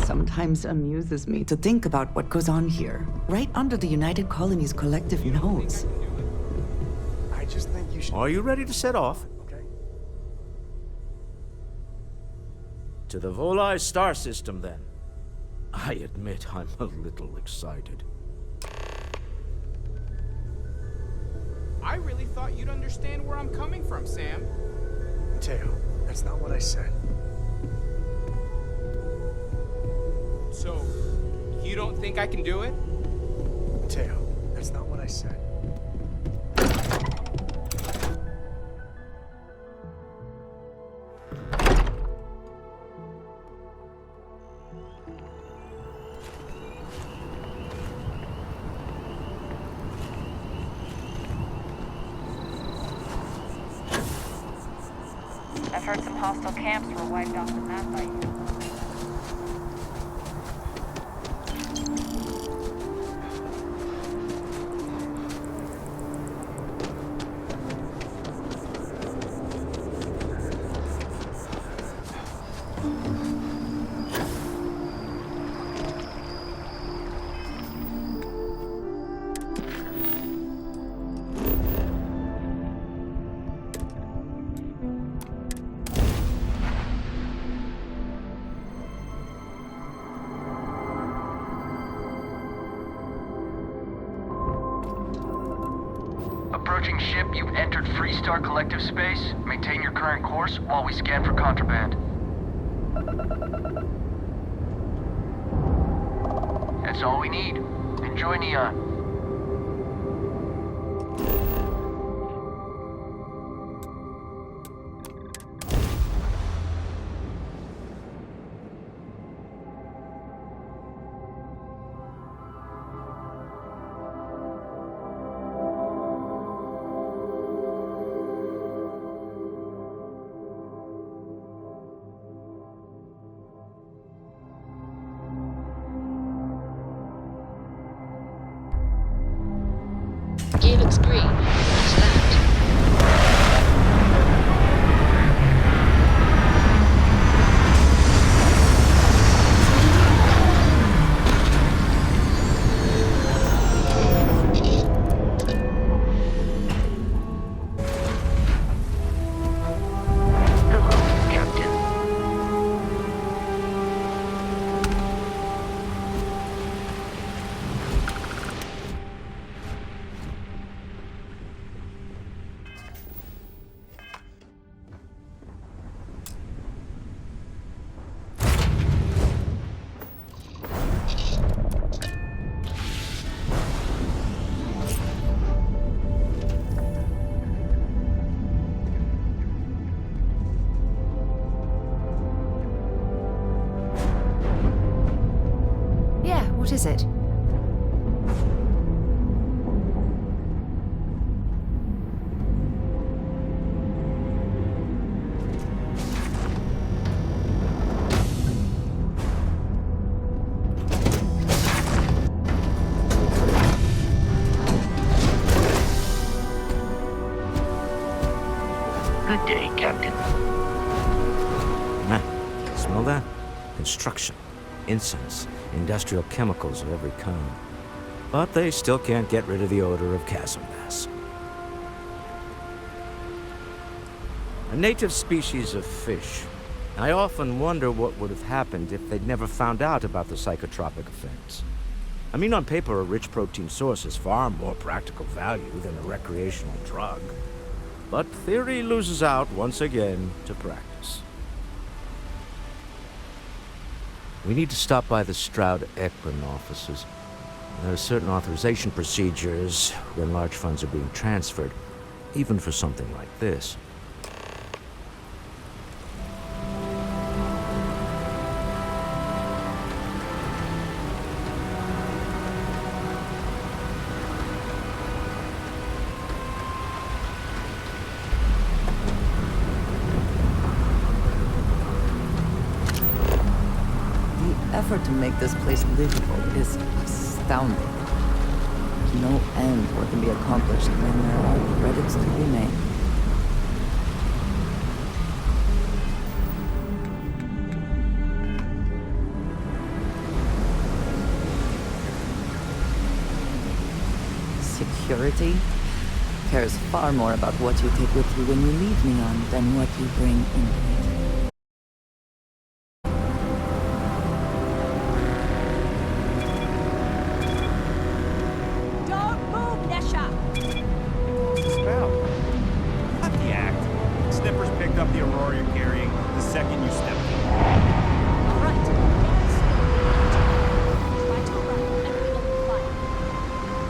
sometimes amuses me to think about what goes on here, right under the United Colonies' collective nose. I just think you should... Are you ready to set off? Okay. To the Volai star system, then. I admit I'm a little excited. I really thought you'd understand where I'm coming from, Sam. Mateo, that's not what I said. So, you don't think I can do it? Mateo, that's not what I said. I've heard some hostile camps were wiped off the map by you. Approaching ship, you've entered Freestar Collective space. Maintain your current course while we scan for contraband. That's all we need. Enjoy Neon. Gear looks green. Let's land. Hello, Captain. Yeah, what is it? Good day, Captain. Man, smell that? Construction, incense, industrial chemicals of every kind. But they still can't get rid of the odor of chasm gas. A native species of fish. I often wonder what would have happened if they'd never found out about the psychotropic effects. I mean, on paper, a rich protein source has far more practical value than a recreational drug. But theory loses out once again to practice. We need to stop by the Stroud-Ekman offices. There are certain authorization procedures when large funds are being transferred, even for something like this. The effort to make this place livable is astounding. There's no end to what can be accomplished when there are credits to be made. security cares far more about what you take with you when you leave Neon than what you bring into it. Don't move, Nesha! Spell. Not the act. Snippers picked up the Aurora you're carrying the second you stepped in. All right. Yes. Try to run and we open fire.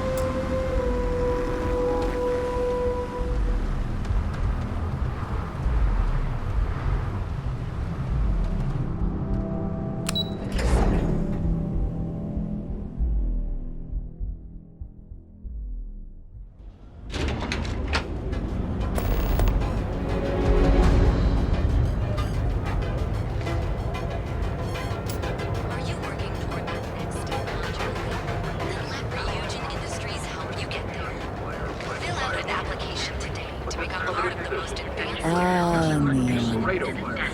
Are you working toward the next step modularly? Then let Ryujin Industries help you get there. Fill out an application today to become part of the most advanced Ah, Neon.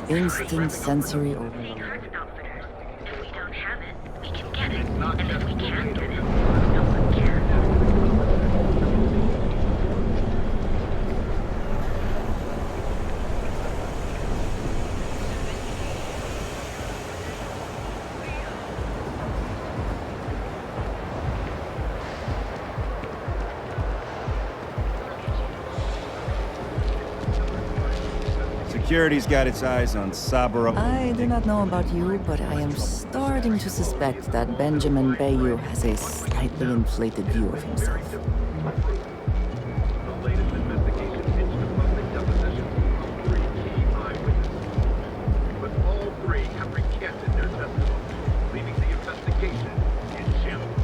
Instant sensory overload. Outfitters. If we don't have it, we can get it. And if we can't get it, no one cares. Security's got its eyes on Saburo. I do not know about you, but I am starting to suspect that Benjamin Bayou has a slightly inflated view of himself. The latest investigation into the public deposition of 3 key eyewitnesses. But all 3 have recanted their testimony, leaving the investigation in shambles.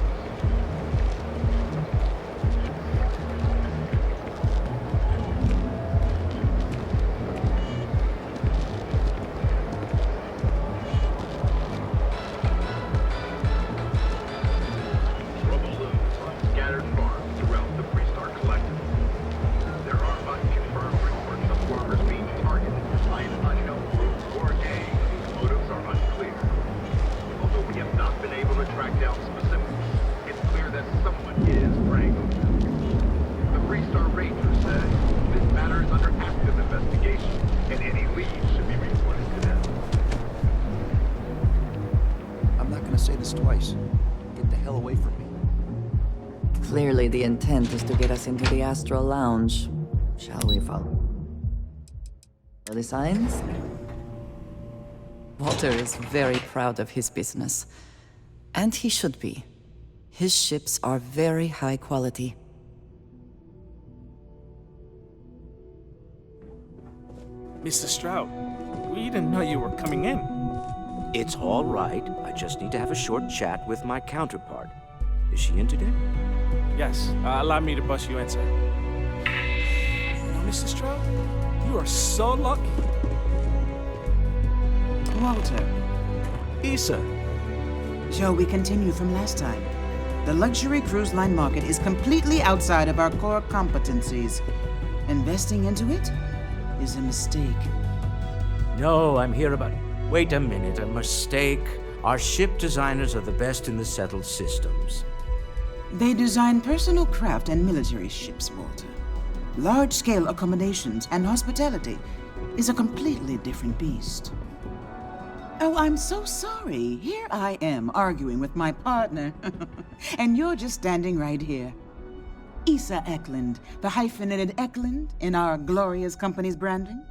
Rubble looms on scattered farms throughout the Freestar Collective. There are unconfirmed reports of farmers being targeted by an unknown group or gang whose motives are unclear. Although we have not been able to track down specifics, it's clear that someone is preying on them. The Freestar Ranger said this matter is under active investigation, and any leads should be reported to them. I'm not gonna say this twice. Get the hell away from me. Clearly, the intent is to get us into the Astral Lounge. Shall we follow? Early signs? Walter is very proud of his business. And he should be. His ships are very high quality. Mr. Stroud, we didn't know you were coming in. It's all right. I just need to have a short chat with my counterpart. Is she in today? Yes, allow me to bust you in, sir. You know, Mr. Stroud, you are so lucky. Walter, Issa. shall we continue from last time? The luxury cruise line market is completely outside of our core competencies. Investing into it is a mistake. No, I'm here about... Wait a minute, a mistake. Our ship designers are the best in the settled systems. They design personal craft and military ships, Walter. Large-scale accommodations and hospitality is a completely different beast. Oh, I'm so sorry. Here I am arguing with my partner, and you're just standing right here. Issa Eklund, the hyphenated Eklund in our glorious company's branding.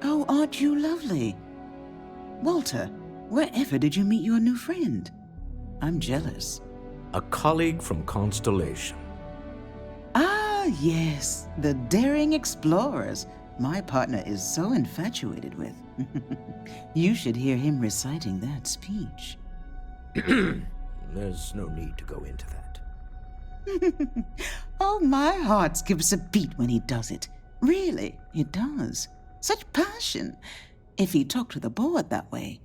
Oh, aren't you lovely? Walter, wherever did you meet your new friend? I'm jealous. A colleague from Constellation. Ah, yes, the daring explorers my partner is so infatuated with. You should hear him reciting that speech. There's no need to go into that. Oh, my heart skips a beat when he does it. Really, it does. Such passion. If he talked to the board that way,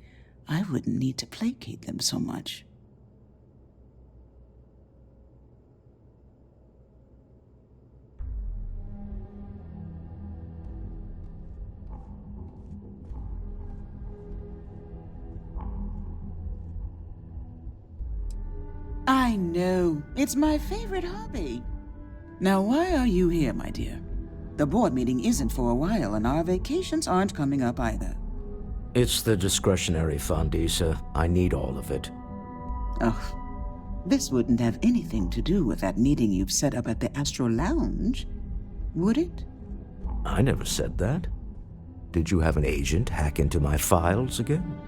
I wouldn't need to placate them so much. I know. It's my favorite hobby. Now, why are you here, my dear? The board meeting isn't for a while, and our vacations aren't coming up either. It's the discretionary fund, Issa. I need all of it. Oh, this wouldn't have anything to do with that meeting you've set up at the Astro Lounge, would it? I never said that. Did you have an agent hack into my files again?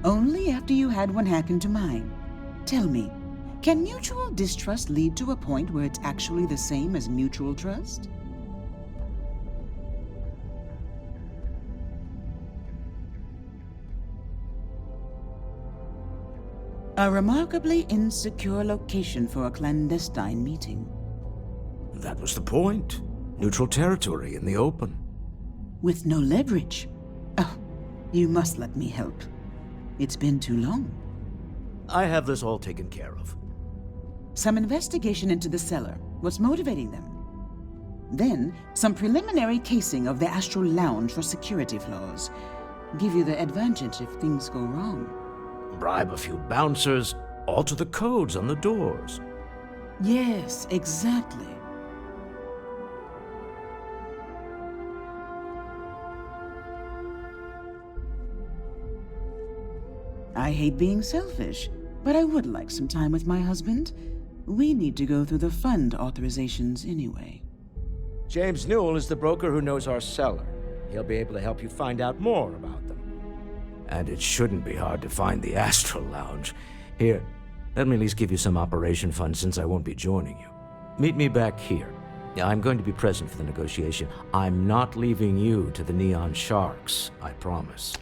Only after you had one hack into mine. Tell me, can mutual distrust lead to a point where it's actually the same as mutual trust? A remarkably insecure location for a clandestine meeting. That was the point. Neutral territory in the open. With no leverage. Oh, you must let me help. It's been too long. I have this all taken care of. Some investigation into the cellar. What's motivating them? Then, some preliminary casing of the Astral Lounge for security flaws. Give you the advantage if things go wrong. Bribe a few bouncers, alter the codes on the doors. Yes, exactly. I hate being selfish, but I would like some time with my husband. We need to go through the fund authorizations anyway. James Newell is the broker who knows our cellar. He'll be able to help you find out more about them. And it shouldn't be hard to find the Astral Lounge. Here, let me at least give you some operation funds since I won't be joining you. Meet me back here. I'm going to be present for the negotiation. I'm not leaving you to the Neon Sharks, I promise.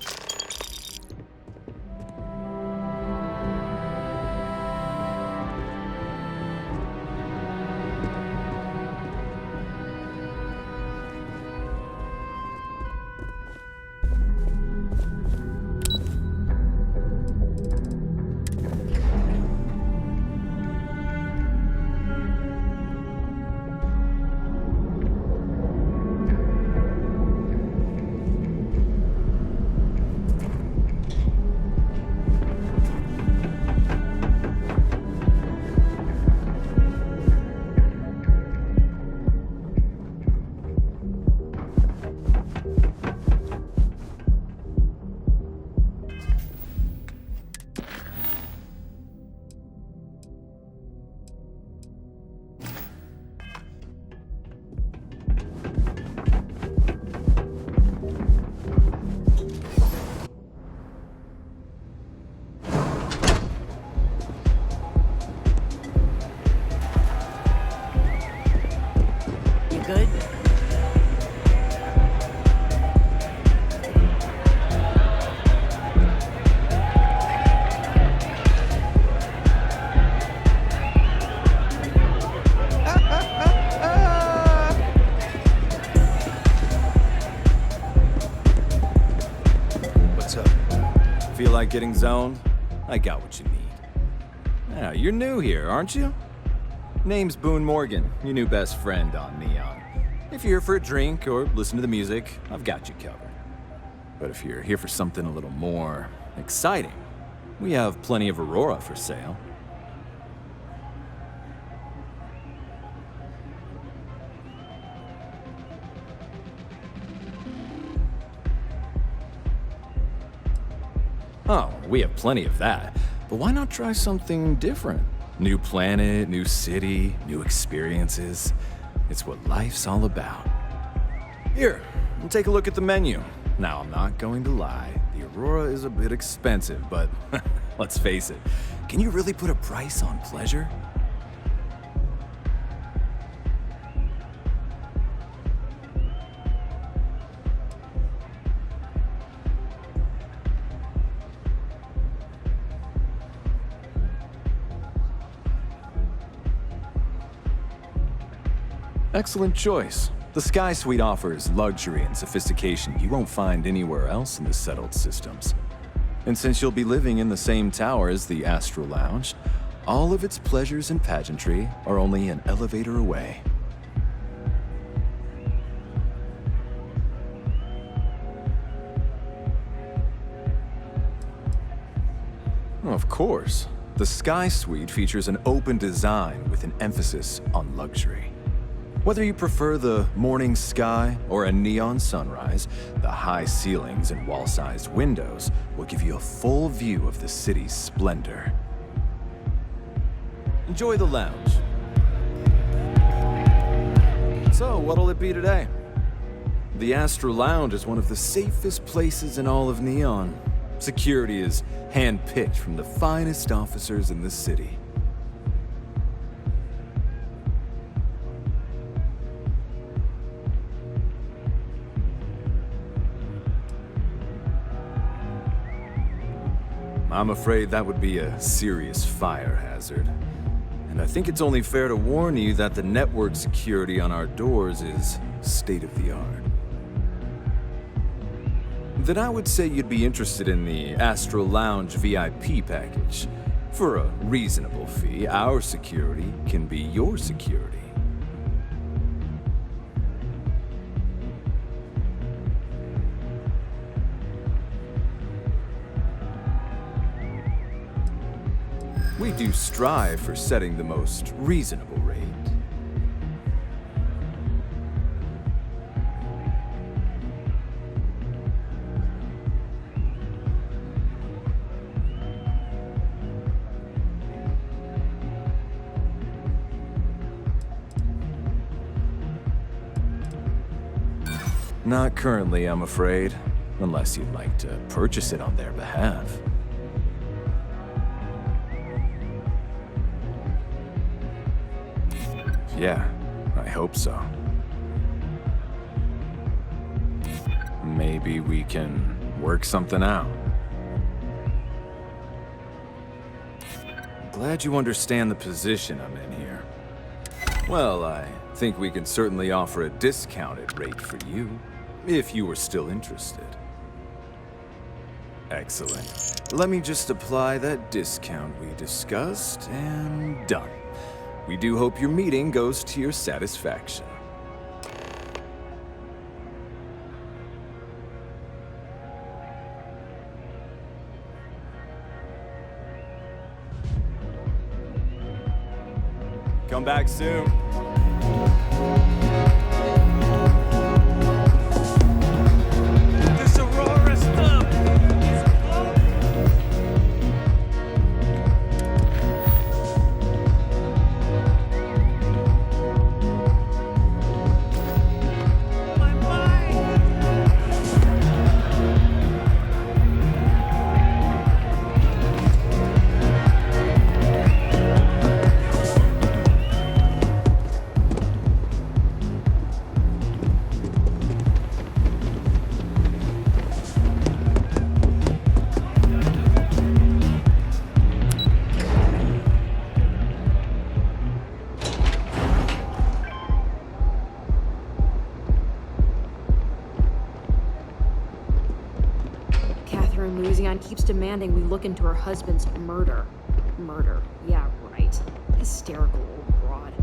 Good? What's up? Feel like getting zoned? I got what you need. Yeah, you're new here, aren't you? Name's Boone Morgan, your new best friend on Neon. If you're here for a drink or listen to the music, I've got you covered. But if you're here for something a little more exciting, we have plenty of Aurora for sale. Oh, we have plenty of that. But why not try something different? New planet, new city, new experiences. It's what life's all about. Here, take a look at the menu. Now, I'm not going to lie. The Aurora is a bit expensive, but let's face it. Can you really put a price on pleasure? Excellent choice. The Sky Suite offers luxury and sophistication you won't find anywhere else in the settled systems. And since you'll be living in the same tower as the Astral Lounge, all of its pleasures and pageantry are only an elevator away. Of course. The Sky Suite features an open design with an emphasis on luxury. Whether you prefer the morning sky or a neon sunrise, the high ceilings and wall-sized windows will give you a full view of the city's splendor. Enjoy the lounge. So, what'll it be today? The Astra Lounge is one of the safest places in all of Neon. Security is hand-picked from the finest officers in the city. I'm afraid that would be a serious fire hazard. And I think it's only fair to warn you that the network security on our doors is state-of-the-art. Then I would say you'd be interested in the Astra Lounge VIP package. For a reasonable fee, our security can be your security. We do strive for setting the most reasonable rate. Not currently, I'm afraid, unless you'd like to purchase it on their behalf. Yeah, I hope so. Maybe we can work something out. Glad you understand the position I'm in here. Well, I think we can certainly offer a discounted rate for you, if you were still interested. Excellent. Let me just apply that discount we discussed, and done. We do hope your meeting goes to your satisfaction. Come back soon. This Aurora stuff! Louisiana keeps demanding we look into her husband's murder. Murder. Yeah, right. Hysterical old broad.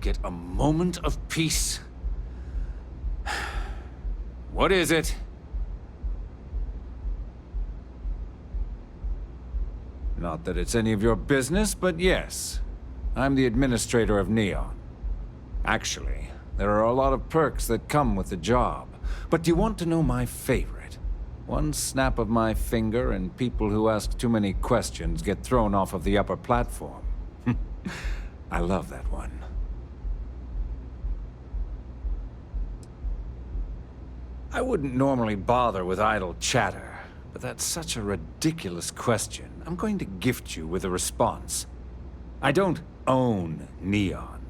Get a moment of peace. What is it? Not that it's any of your business, but yes. I'm the administrator of Neon. Actually, there are a lot of perks that come with the job. But do you want to know my favorite? One snap of my finger and people who ask too many questions get thrown off of the upper platform. I love that one. I wouldn't normally bother with idle chatter, but that's such a ridiculous question. I'm going to gift you with a response. I don't own Neon.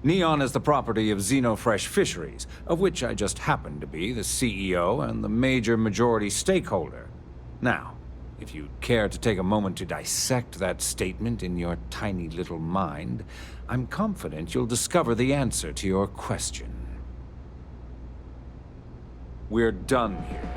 Neon is the property of Xenofresh Fisheries, of which I just happen to be the CEO and the major majority stakeholder. Now, If you'd care to take a moment to dissect that statement in your tiny little mind, I'm confident you'll discover the answer to your question. We're done here.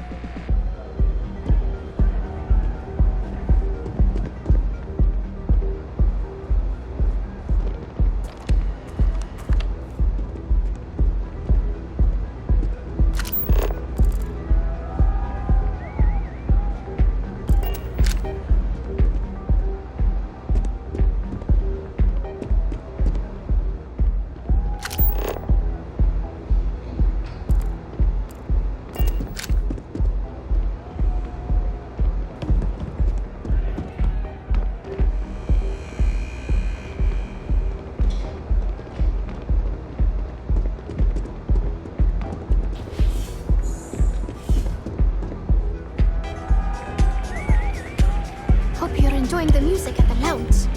Hope you're enjoying the music at the lounge.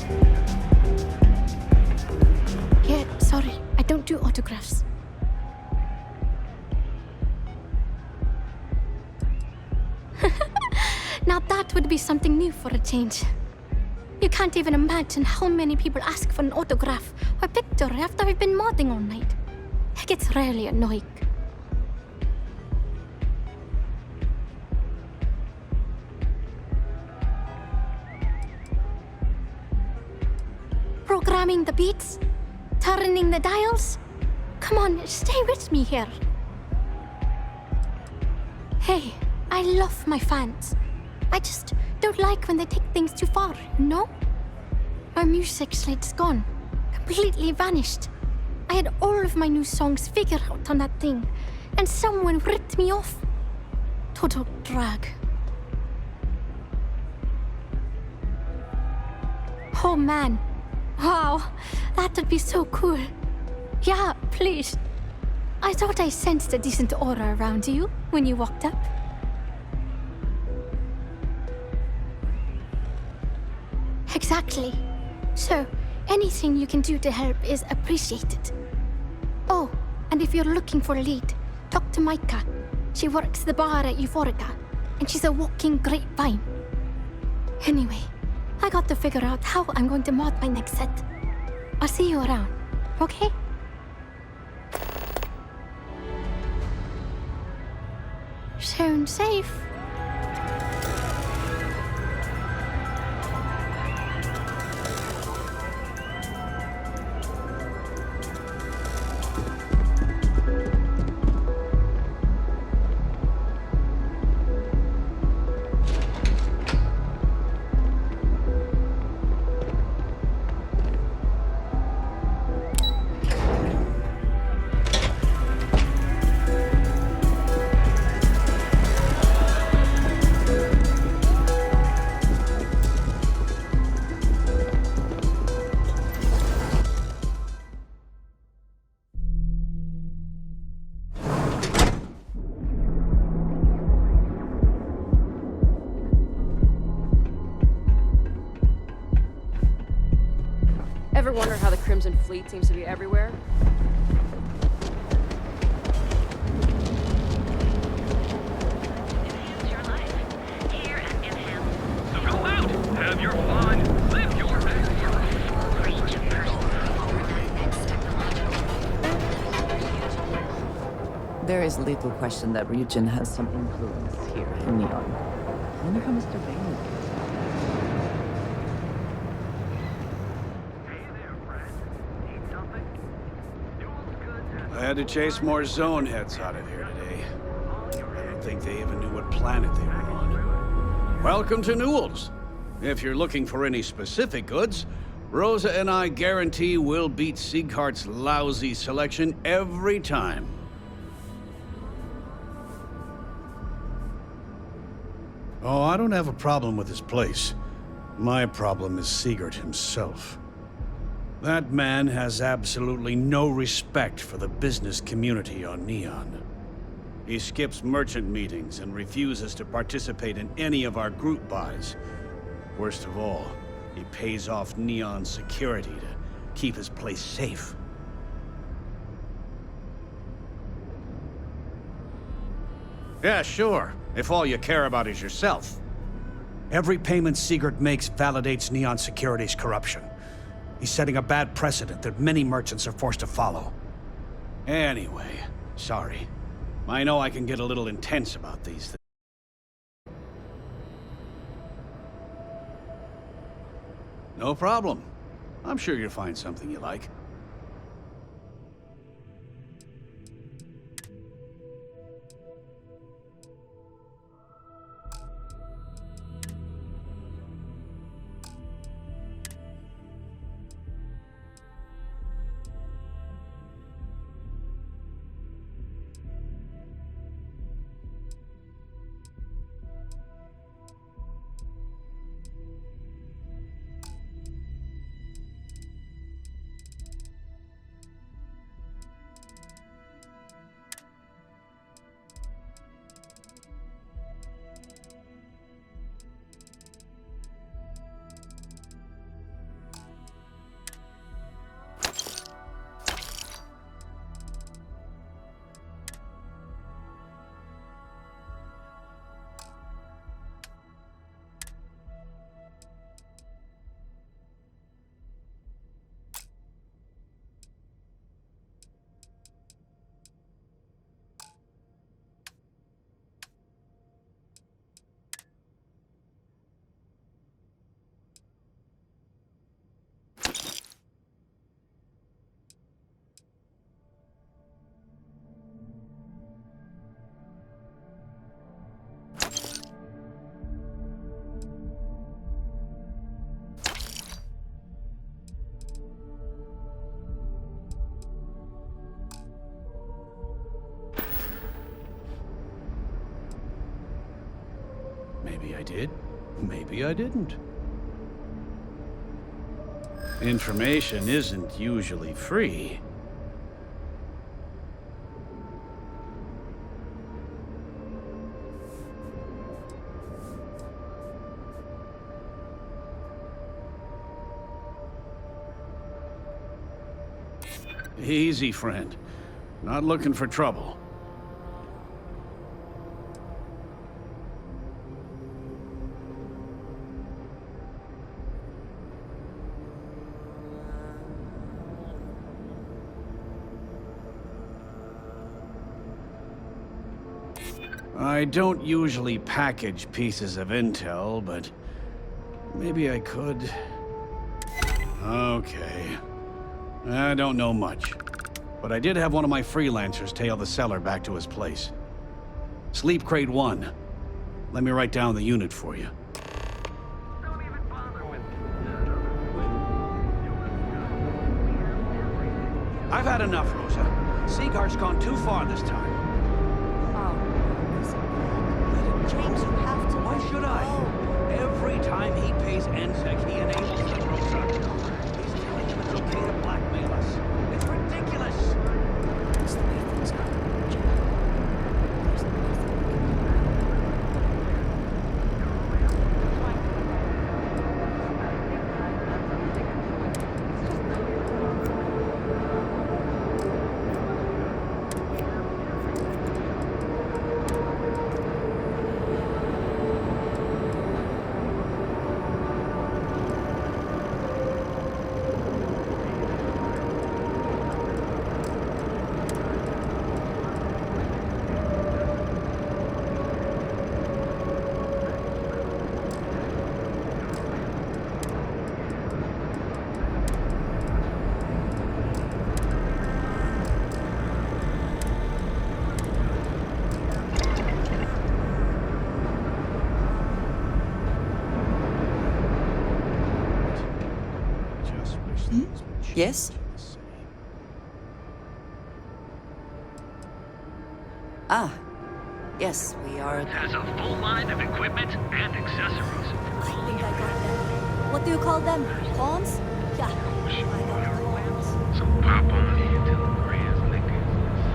Yeah, sorry, I don't do autographs. Now that would be something new for a change. You can't even imagine how many people ask for an autograph or picture after I've been modding all night. It gets really annoying. Programming the beats? Turning the dials? Come on, stay with me here. Hey, I love my fans. I just don't like when they take things too far, you know? My music slate's gone. Completely vanished. I had all of my new songs figured out on that thing, and someone ripped me off. Total drag. Oh man. Wow, that would be so cool. Yeah, please. I thought I sensed a decent aura around you when you walked up. Exactly. So, anything you can do to help is appreciated. Oh, and if you're looking for a lead, talk to Micah. She works the bar at Euphorica, and she's a walking grapevine. Anyway, I got to figure out how I'm going to mod my next set. I'll see you around, okay? Sound safe. Ever wonder how the Crimson Fleet seems to be everywhere? So go out, have your fun, live your best There is little question that Ryujin has some influence here in Neon. I wonder how Mr. Bailey I had to chase more zone heads out of here today. I don't think they even knew what planet they were on. Welcome to Newell's. If you're looking for any specific goods, Rosa and I guarantee we'll beat Sieghart's lousy selection every time. Oh, I don't have a problem with this place. My problem is Siegert himself. That man has absolutely no respect for the business community on Neon. He skips merchant meetings and refuses to participate in any of our group buys. Worst of all, he pays off Neon security to keep his place safe. Yeah, sure, if all you care about is yourself. Every payment Sigurd makes validates Neon Security's corruption. He's setting a bad precedent that many merchants are forced to follow. Anyway, sorry. I know I can get a little intense about these things. No problem. I'm sure you'll find something you like. Maybe I did, maybe I didn't. Information isn't usually free. Easy, friend. Not looking for trouble. I don't usually package pieces of intel, but maybe I could. Okay. I don't know much, but I did have one of my freelancers tail the seller back to his place. Sleep Crate 1. Let me write down the unit for you. I've had enough, Rosa. Seagar's gone too far this time. James, you have to. Why should I? Every time he pays NSEC, he enables the Rosa. He's telling him it's okay to blackmail us. It's ridiculous. It's the way things are. Yes? Ah, yes, we are... Has a full line of equipment and accessories for all I got them. What do you call them? Pawns? Yeah, I got them. So pop on in till the grand's liquor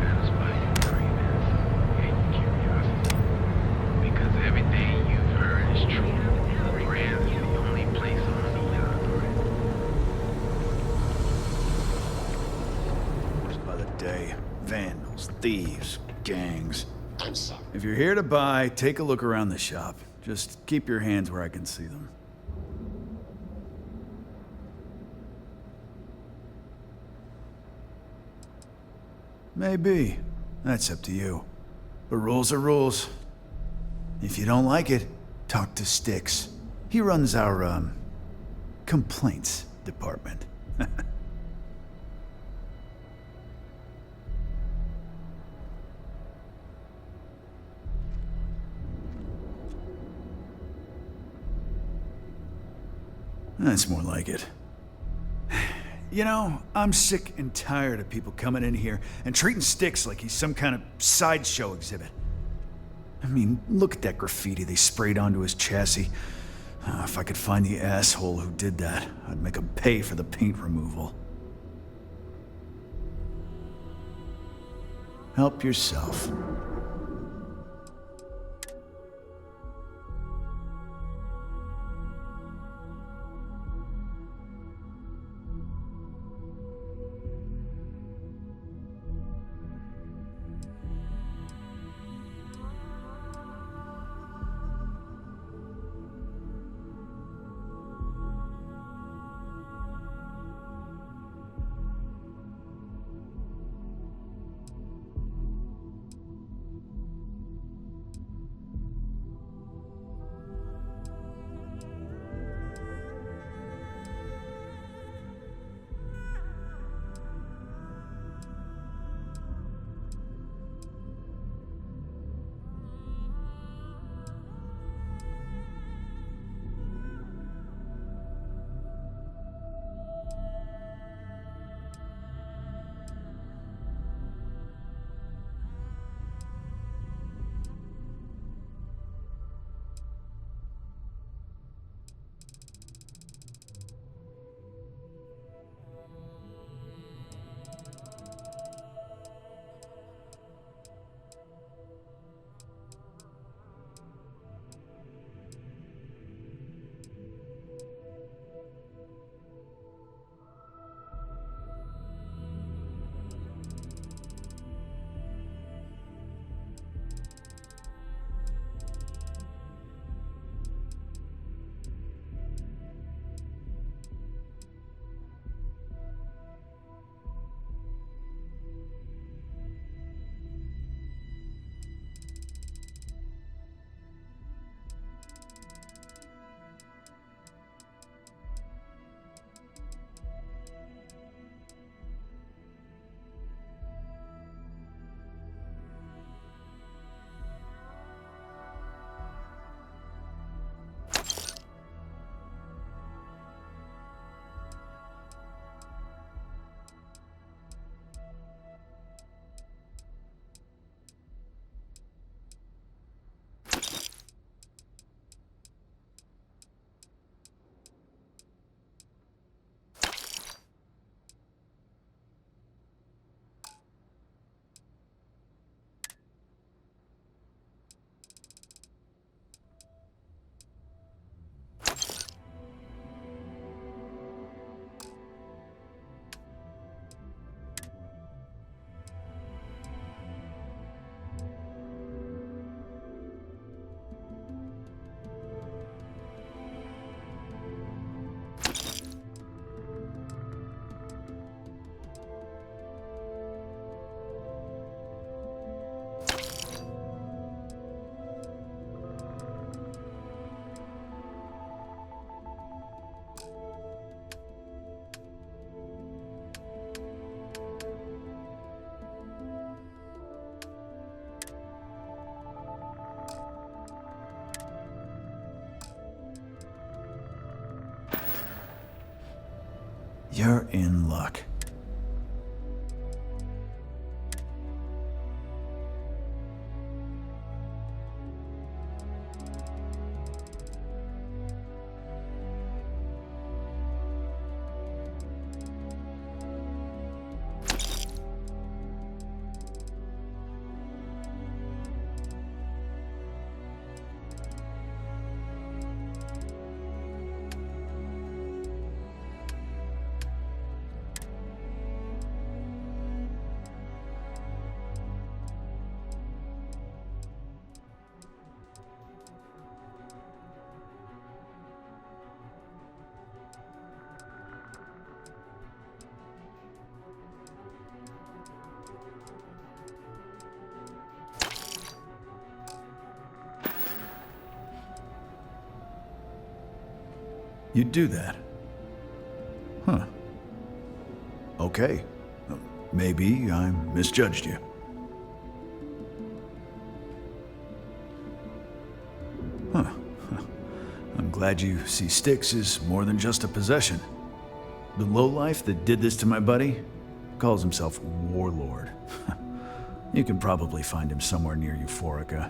satisfy your cravings and curiosity. Because everything you've heard is true. The grand's the only place on the yacht. By the day, vandals, thieves, gangs. If you're here to buy, take a look around the shop. Just keep your hands where I can see them. Maybe. That's up to you. But rules are rules. If you don't like it, talk to Styx. He runs our, complaints department. That's more like it. You know, I'm sick and tired of people coming in here and treating Styx like he's some kind of sideshow exhibit. I mean, look at that graffiti they sprayed onto his chassis. If I could find the asshole who did that, I'd make him pay for the paint removal. Help yourself. You're in luck. You'd do that? Huh. Okay. Maybe I misjudged you. Huh. I'm glad you see Styx as more than just a possession. The lowlife that did this to my buddy calls himself Warlord. You can probably find him somewhere near Euphorica.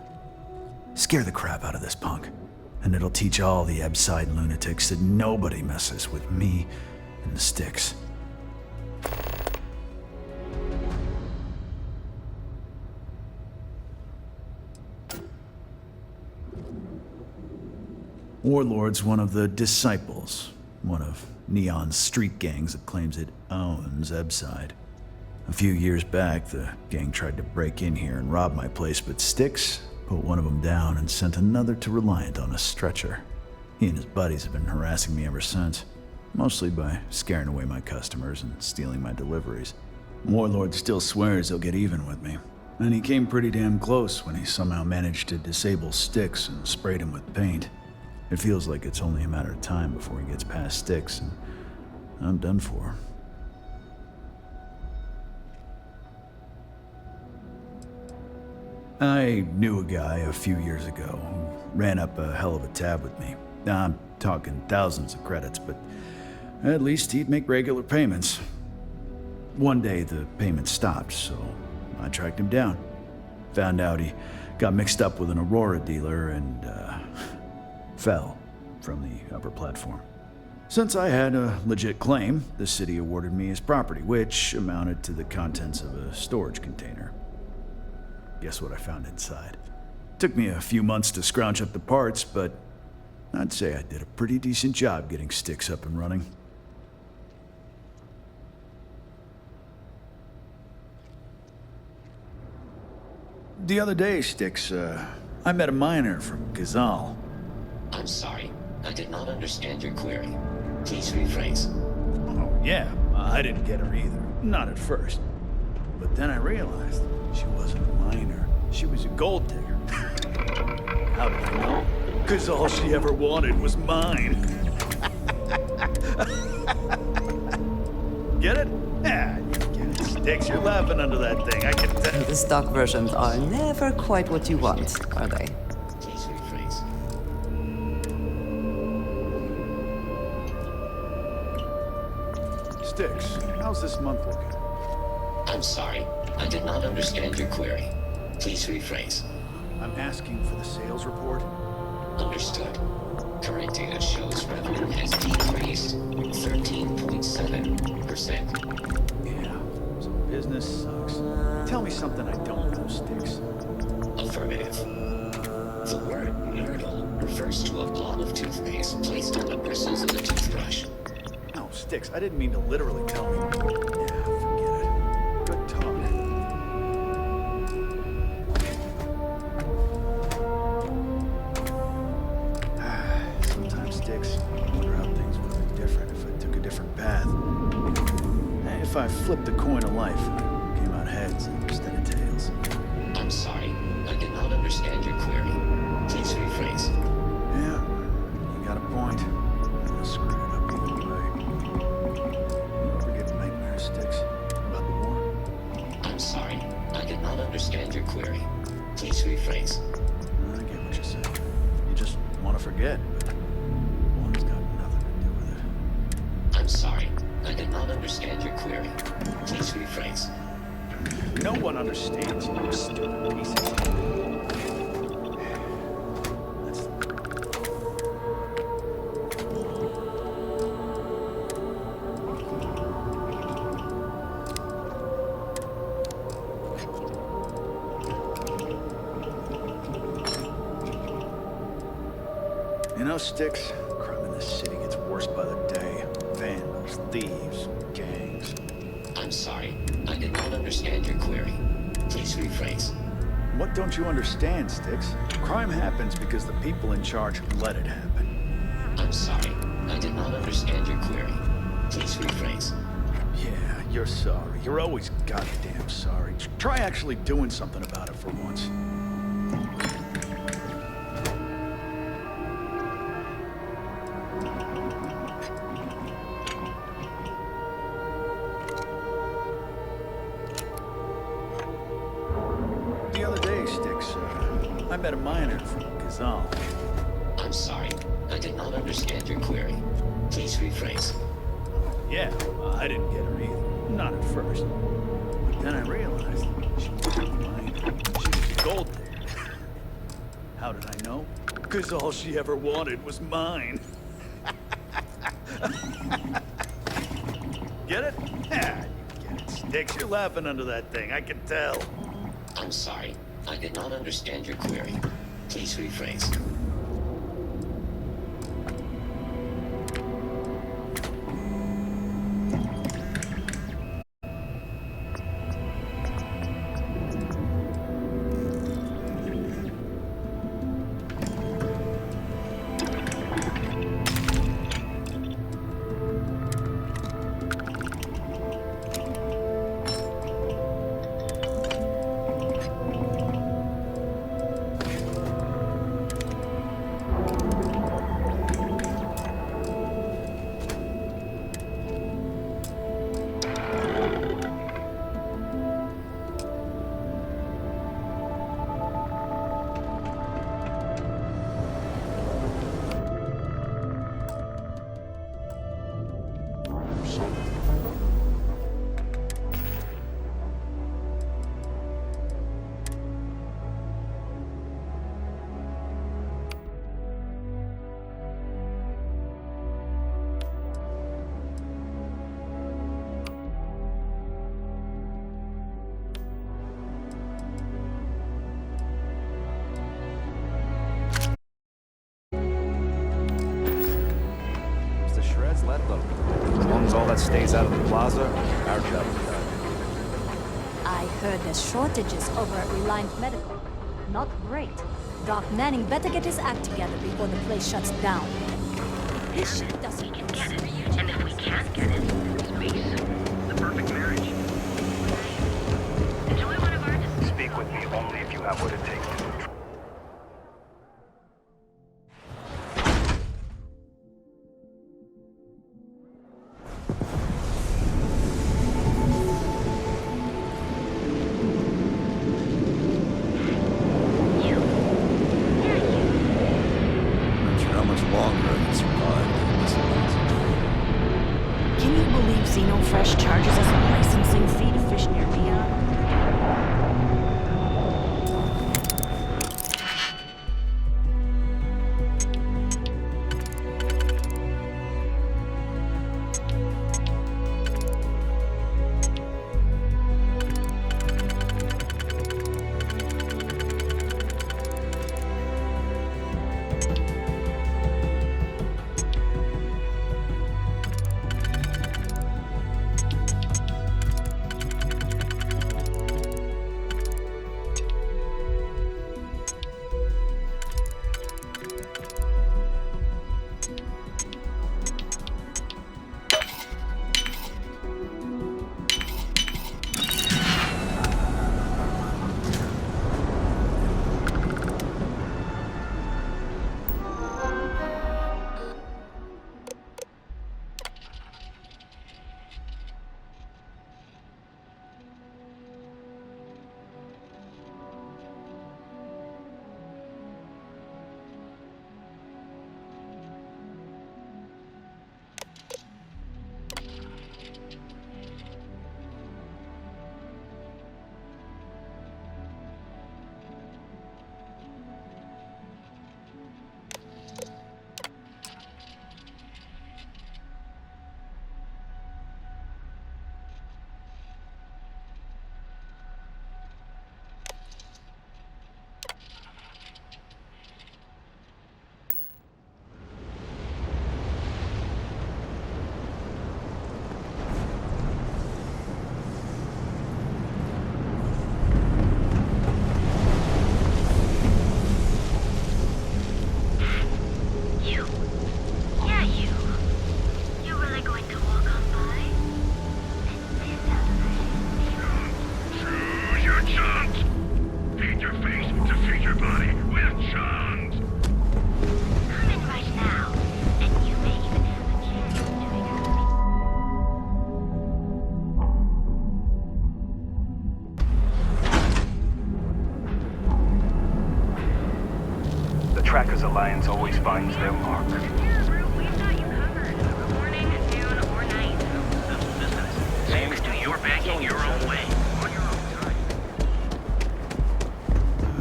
Scare the crap out of this punk, and it'll teach all the Ebside lunatics that nobody messes with me and the Styx. Warlord's one of the Disciples, one of Neon's street gangs that claims it owns Ebside. A few years back, the gang tried to break in here and rob my place, but Styx put one of them down and sent another to Reliant on a stretcher. He and his buddies have been harassing me ever since, mostly by scaring away my customers and stealing my deliveries. Warlord still swears he'll get even with me, and he came pretty damn close when he somehow managed to disable Styx and sprayed him with paint. It feels like it's only a matter of time before he gets past Styx, and I'm done for. I knew a guy a few years ago who ran up a hell of a tab with me. Now, I'm talking thousands of credits, but at least he'd make regular payments. One day the payments stopped, so I tracked him down. Found out he got mixed up with an Aurora dealer and fell from the upper platform. Since I had a legit claim, the city awarded me his property, which amounted to the contents of a storage container. Guess what I found inside? Took me a few months to scrounge up the parts, but I'd say I did a pretty decent job getting Styx up and running. The other day, Styx, I met a miner from Gazal. I'm sorry. I did not understand your query. Please rephrase. Oh, yeah. I didn't get her either. Not at first. But then I realized she wasn't a miner. She was a gold digger. How did I know? Because all she ever wanted was mine. Get it? Yeah, you get it, Styx. You're laughing under that thing. I can tell. The stock versions are never quite what you want, are they? Please rephrase. Styx, how's this month looking? I'm sorry. I did not understand your query. Please rephrase. I'm asking for the sales report. Understood. Current data shows revenue has decreased 13.7%. Yeah, so business sucks. Tell me something I don't know, Styx. Affirmative. The word myrtle refers to a blob of toothpaste placed on the bristles of a toothbrush. No, Styx, I didn't mean to literally tell me. Yeah, forget it. Good talk. Sometimes, Styx, I wonder how things would have been different if I took a different path. If I flipped the coin of life and came out heads instead of tails. I'm sorry. I did not understand your query. Please rephrase. Yeah, you got a point. I screwed it up either way. You ever get nightmares, Styx? About the war? I'm sorry. I did not understand your query. Please rephrase. I get what you're saying. You just want to forget, but one's got nothing to do with it. I'm sorry. I did not understand your query. Please rephrase. No one understands you, stupid piece of shit. You know, Styx, crime in this city gets worse by the day. Vandals, thieves, gangs. I'm sorry. I did not understand your query. Please rephrase. What don't you understand, Styx? Crime happens because the people in charge let it happen. I'm sorry. I did not understand your query. Please rephrase. Yeah, you're sorry. You're always goddamn sorry. Try actually doing something about it for once. I met a miner from Kazal. I'm sorry. I did not understand your query. Please rephrase. Yeah, I didn't get her either. Not at first. But then I realized she wasn't a miner. She was a gold digger. How did I know? Because all she ever wanted was mine. Get it? Yeah, you get it, Sticks. You're laughing under that thing, I can tell. I'm sorry. I did not understand your query. Please rephrase. As long as all that stays out of the plaza, our job is done. I heard there's shortages over at Reliant Medical. Not great. Doc Manning better get his act together before the place shuts down. This shit doesn't get it. And if we can't get it, Space. The perfect marriage. enjoy one of our... Speak with me only if you have what it takes to control. Not sure how much longer I can survive in this place. Can you believe Xenofresh charges us a licensing fee to fish near Neon? Trackers Alliance always finds their mark. So you can do your banking your own way. On your own time.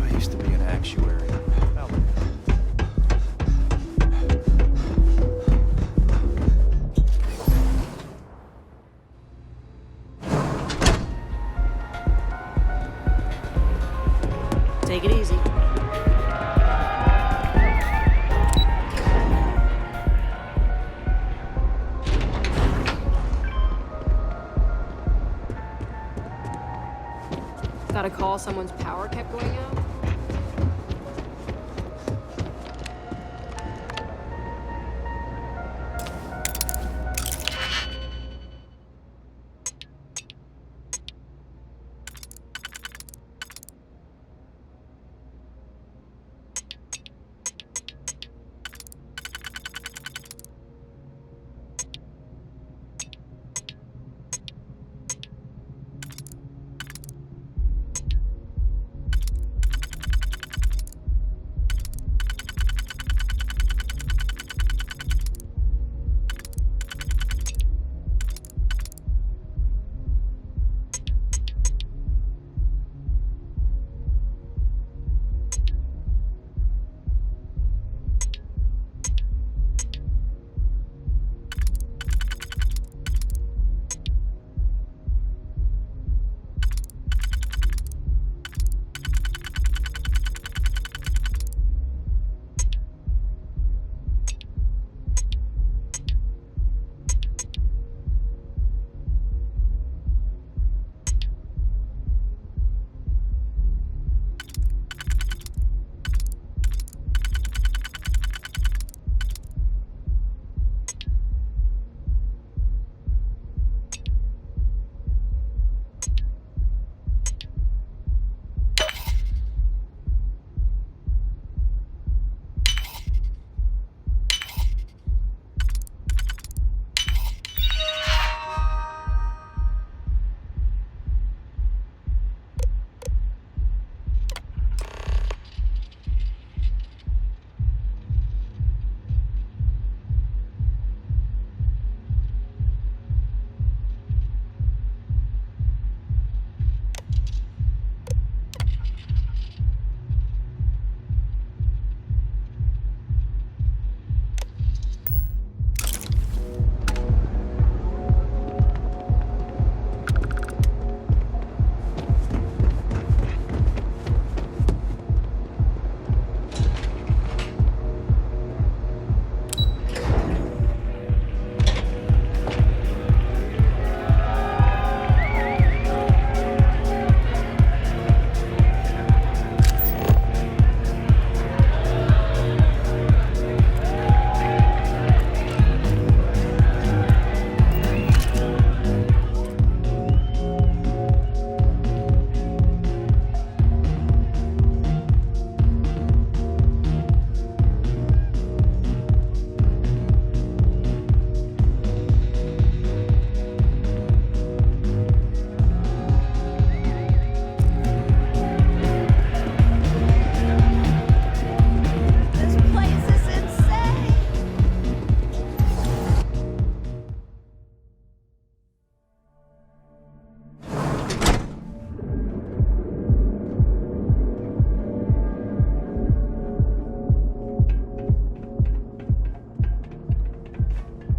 I used to be an actuary. Take it easy. Got a call someone's power kept going out?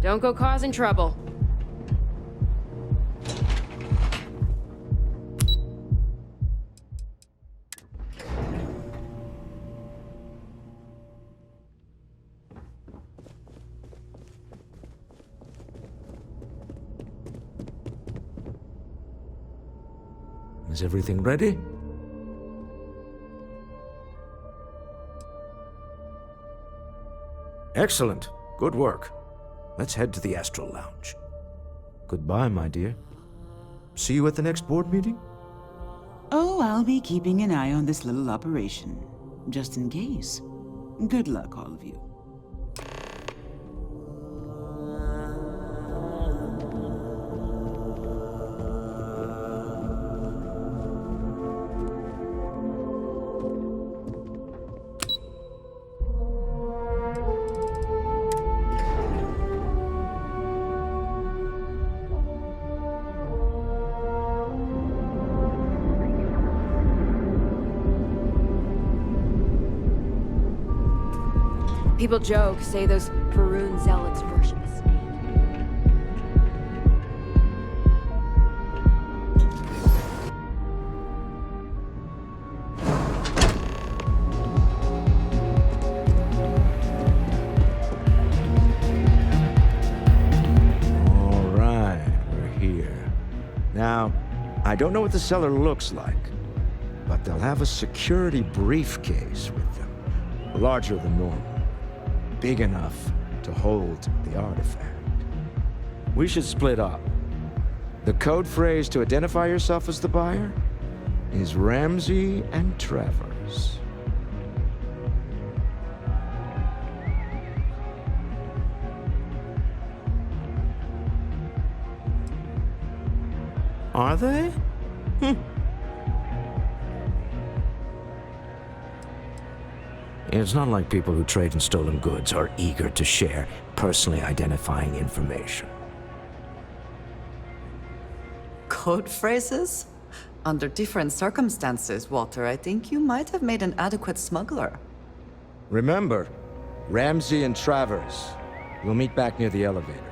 Don't go causing trouble. Is everything ready? Excellent. Good work. Let's head to the Astral Lounge. Goodbye, my dear. See you at the next board meeting? Oh, I'll be keeping an eye on this little operation, just in case. Good luck, all of you. People joke, say those Varun zealots worship a snake. All right, we're here. Now, I don't know what the cellar looks like, but they'll have a security briefcase with them, larger than normal, big enough to hold the artifact. We should split up. The code phrase to identify yourself as the buyer is Ramsey and Travers. Are they? It's not like people who trade in stolen goods are eager to share personally identifying information. Code phrases? Under different circumstances, Walter, I think you might have made an adequate smuggler. Remember, Ramsey and Travers. We'll meet back near the elevator.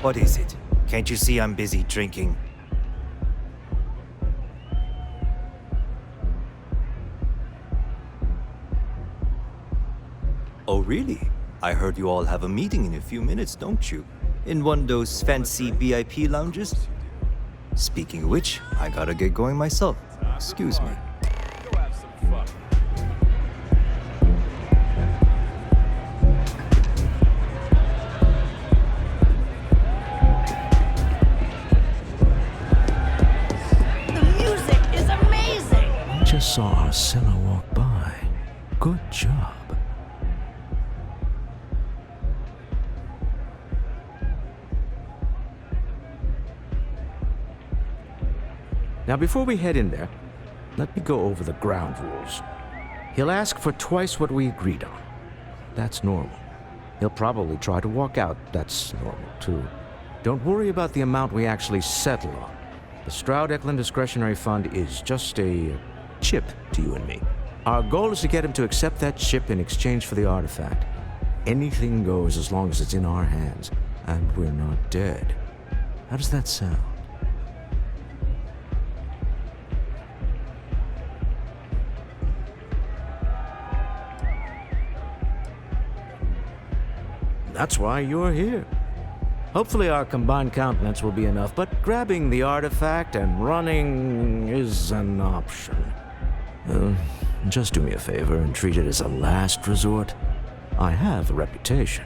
What is it? Can't you see I'm busy drinking? Oh, really? I heard you all have a meeting in a few minutes, don't you? In one of those fancy VIP lounges? Speaking of which, I gotta get going myself. Excuse me. Just saw Arcella walk by. Good job. Now, before we head in there, let me go over the ground rules. He'll ask for twice what we agreed on. That's normal. He'll probably try to walk out. That's normal, too. Don't worry about the amount we actually settle on. The Stroud-Eklund Discretionary Fund is just a chip to you and me. Our goal is to get him to accept that chip in exchange for the artifact. Anything goes as long as it's in our hands, and we're not dead. How does that sound? That's why you're here. Hopefully our combined countenance will be enough, but grabbing the artifact and running is an option. Just do me a favor and treat it as a last resort. I have a reputation.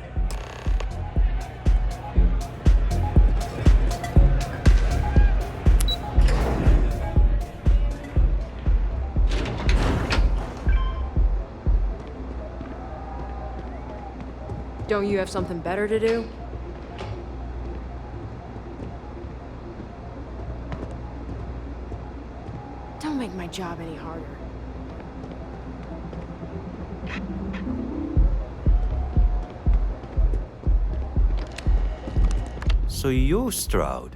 Don't you have something better to do? Don't make my job any harder. So you're Stroud.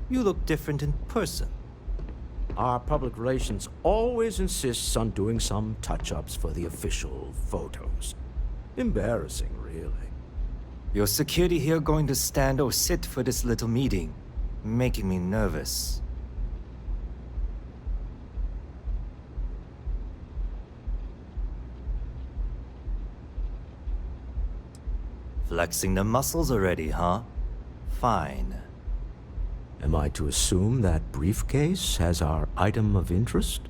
You look different in person. Our public relations always insists on doing some touch-ups for the official photos. Embarrassing, really. Your security here going to stand or sit for this little meeting? Making me nervous. Flexing the muscles already, huh? Fine. Am I to assume that briefcase has our item of interest?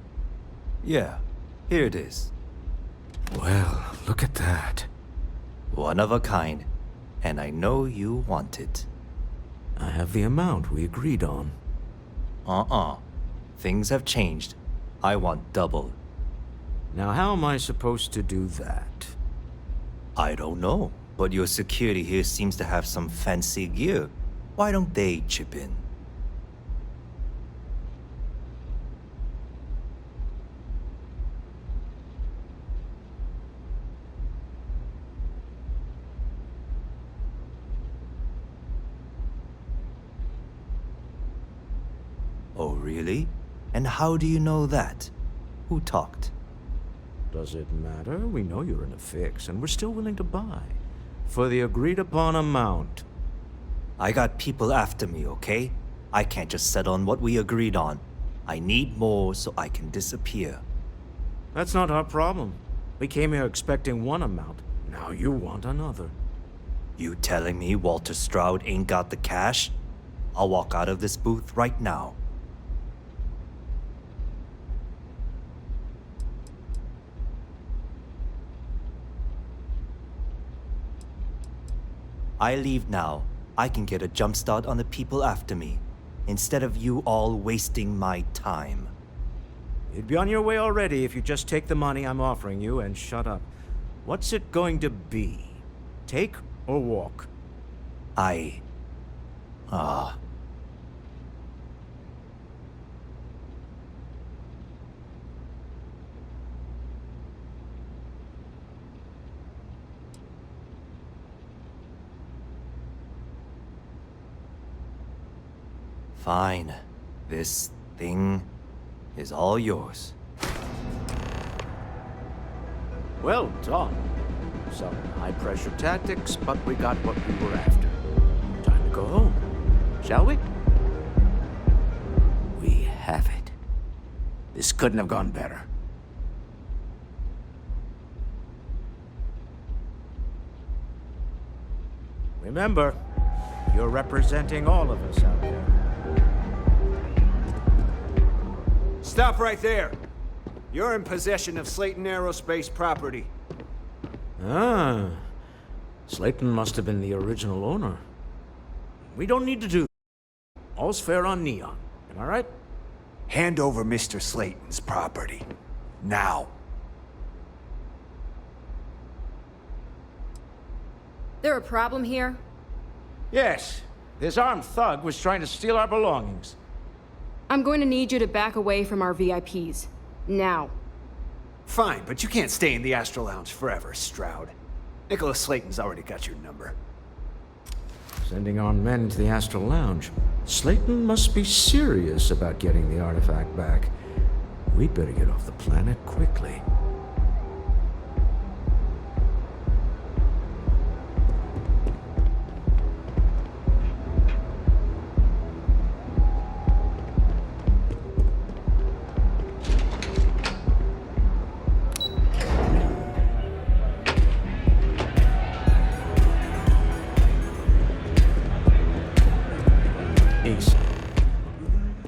Yeah, here it is. Well, look at that. One of a kind, and I know you want it. I have the amount we agreed on. Things have changed. I want double. Now, how am I supposed to do that? I don't know, but your security here seems to have some fancy gear. Why don't they chip in? Oh, really? And how do you know that? Who talked? Does it matter? We know you're in a fix, and we're still willing to buy. For the agreed-upon amount. I got people after me, okay? I can't just settle on what we agreed on. I need more so I can disappear. That's not our problem. We came here expecting one amount. Now you want another. You telling me Walter Stroud ain't got the cash? I'll walk out of this booth right now. I leave now. I can get a jump start on the people after me, instead of you all wasting my time. You'd be on your way already if you just take the money I'm offering you and shut up. What's it going to be? Take or walk? Fine. This thing is all yours. Well done. Some high-pressure tactics, but we got what we were after. Time to go home, shall we? We have it. This couldn't have gone better. Remember, you're representing all of us out there. Stop right there. You're in possession of Slayton Aerospace property. Ah. Slayton must have been the original owner. We don't need to do that. All's fair on Neon. Am I right? Hand over Mr. Slayton's property. Now. There a problem here? Yes. This armed thug was trying to steal our belongings. I'm going to need you to back away from our VIPs. Now. Fine, but you can't stay in the Astro Lounge forever, Stroud. Nicholas Slayton's already got your number. Sending armed men to the Astral Lounge. Slayton must be serious about getting the artifact back. We'd better get off the planet quickly.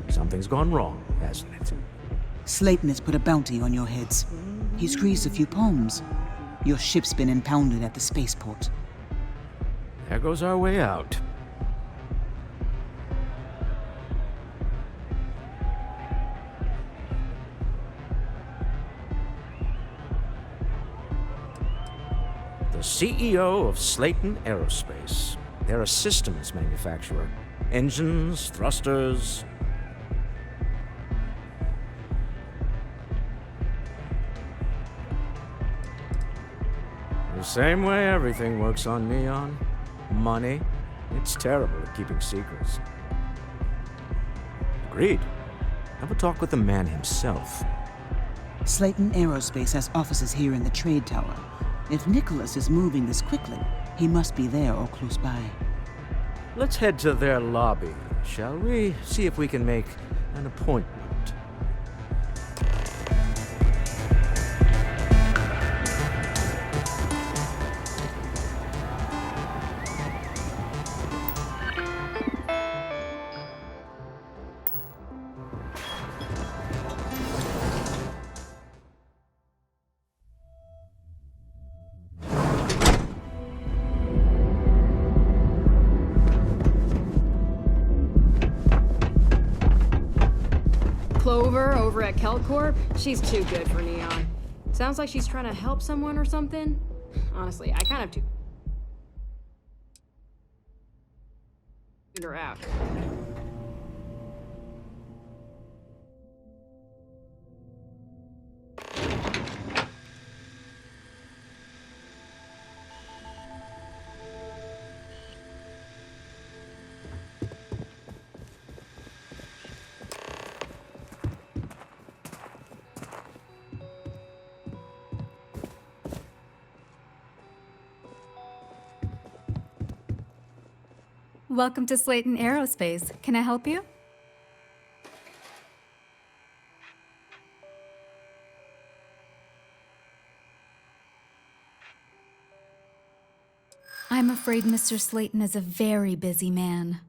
Something's gone wrong, hasn't it? Slayton has put a bounty on your heads. He squeezed a few palms. Your ship's been impounded at the spaceport. There goes our way out. The CEO of Slayton Aerospace. They're a systems manufacturer. Engines, thrusters. The same way everything works on Neon. Money. It's terrible at keeping secrets. Agreed. Have a talk with the man himself. Slayton Aerospace has offices here in the trade tower. If Nicholas is moving this quickly, He must be there or close by. Let's head to their lobby, shall we? See if we can make an appointment. Clover over at Kelcorp? She's too good for Neon. Sounds like she's trying to help someone or something. Honestly, I kind of tuned her out. Welcome to Slayton Aerospace. Can I help you? I'm afraid Mr. Slayton is a very busy man.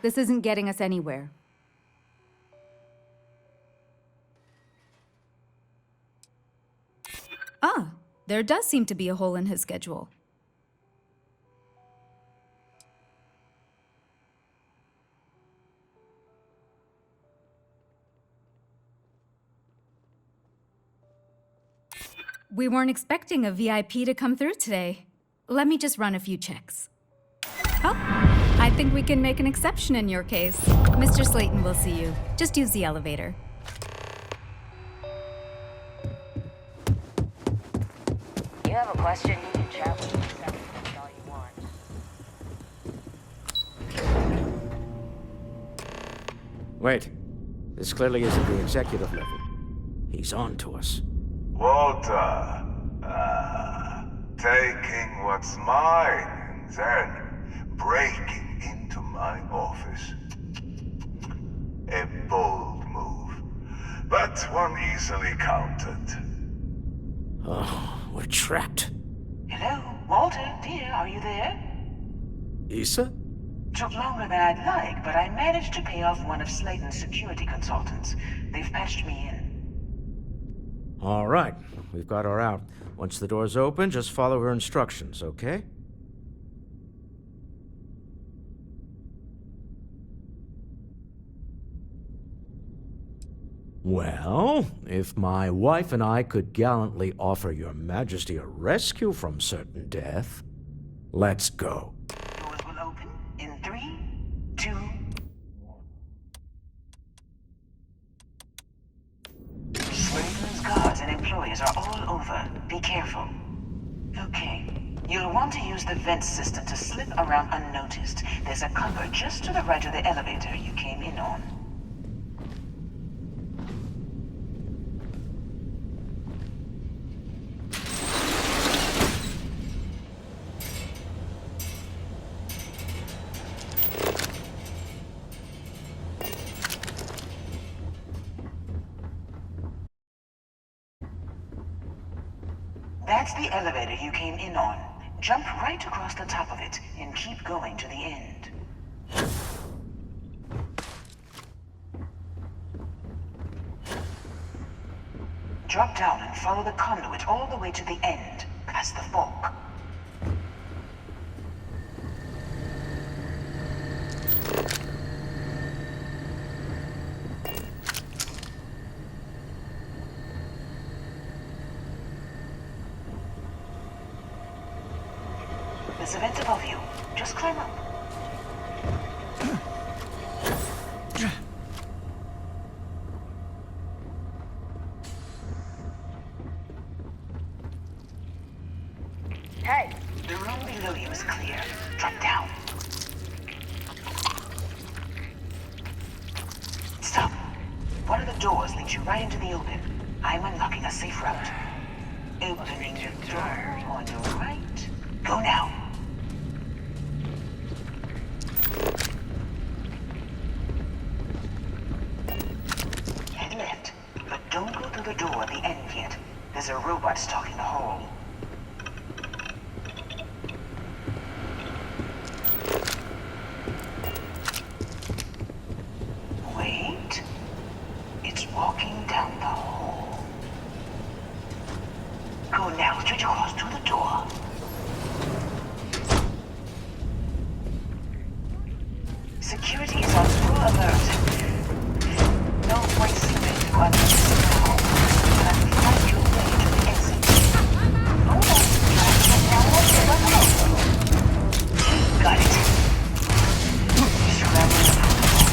This isn't getting us anywhere. Ah, there does seem to be a hole in his schedule. We weren't expecting a VIP to come through today. Let me just run a few checks. Oh, I think we can make an exception in your case. Mr. Slayton will see you. Just use the elevator. You have a question, you can chat with me separately all you want. Wait. This clearly isn't the executive level. He's on to us. Walter, taking what's mine and then breaking into my office. A bold move, but one easily countered. Oh, we're trapped. Hello, Walter, dear, are you there? Issa? Took longer than I'd like, but I managed to pay off one of Slayton's security consultants. They've patched me in. All right, we've got her out. Once the door's open, just follow her instructions, okay? Well, if my wife and I could gallantly offer your majesty a rescue from certain death, let's go. Doors will open in 3, 2... Slayton's guards and employees are all over. Be careful. Okay. You'll want to use the vent system to slip around unnoticed. There's a cupboard just to the right of the elevator you came in on. That's the elevator you came in on. Jump right across the top of it and keep going to the end. Drop down and follow the conduit all the way to the end, past the fork. There's a vent above you. Just climb up. Hey! The room below you is clear. Drop down. doors leads you right into the open. I'm unlocking a safe route. Opening the door on your right. Go now. Head left, but don't go through the door at the end yet. There's a robot stalking the hall. Wait. It's walking down the hall. Go now, straight across to the door. Security is on full alert. No point sleeping to unlock now. And find your way to the exit. Hold on, got it. Scramble the protocol.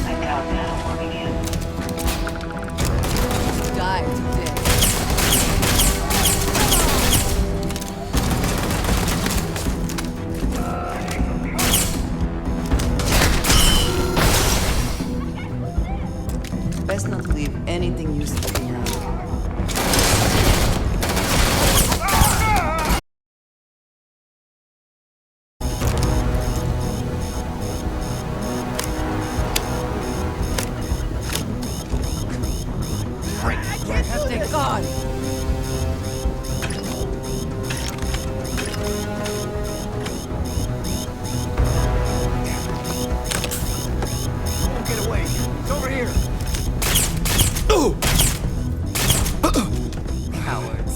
I count now will begin. Die today. Best not to leave anything useful behind. Thank God! Don't get away. It's over here. Cowards.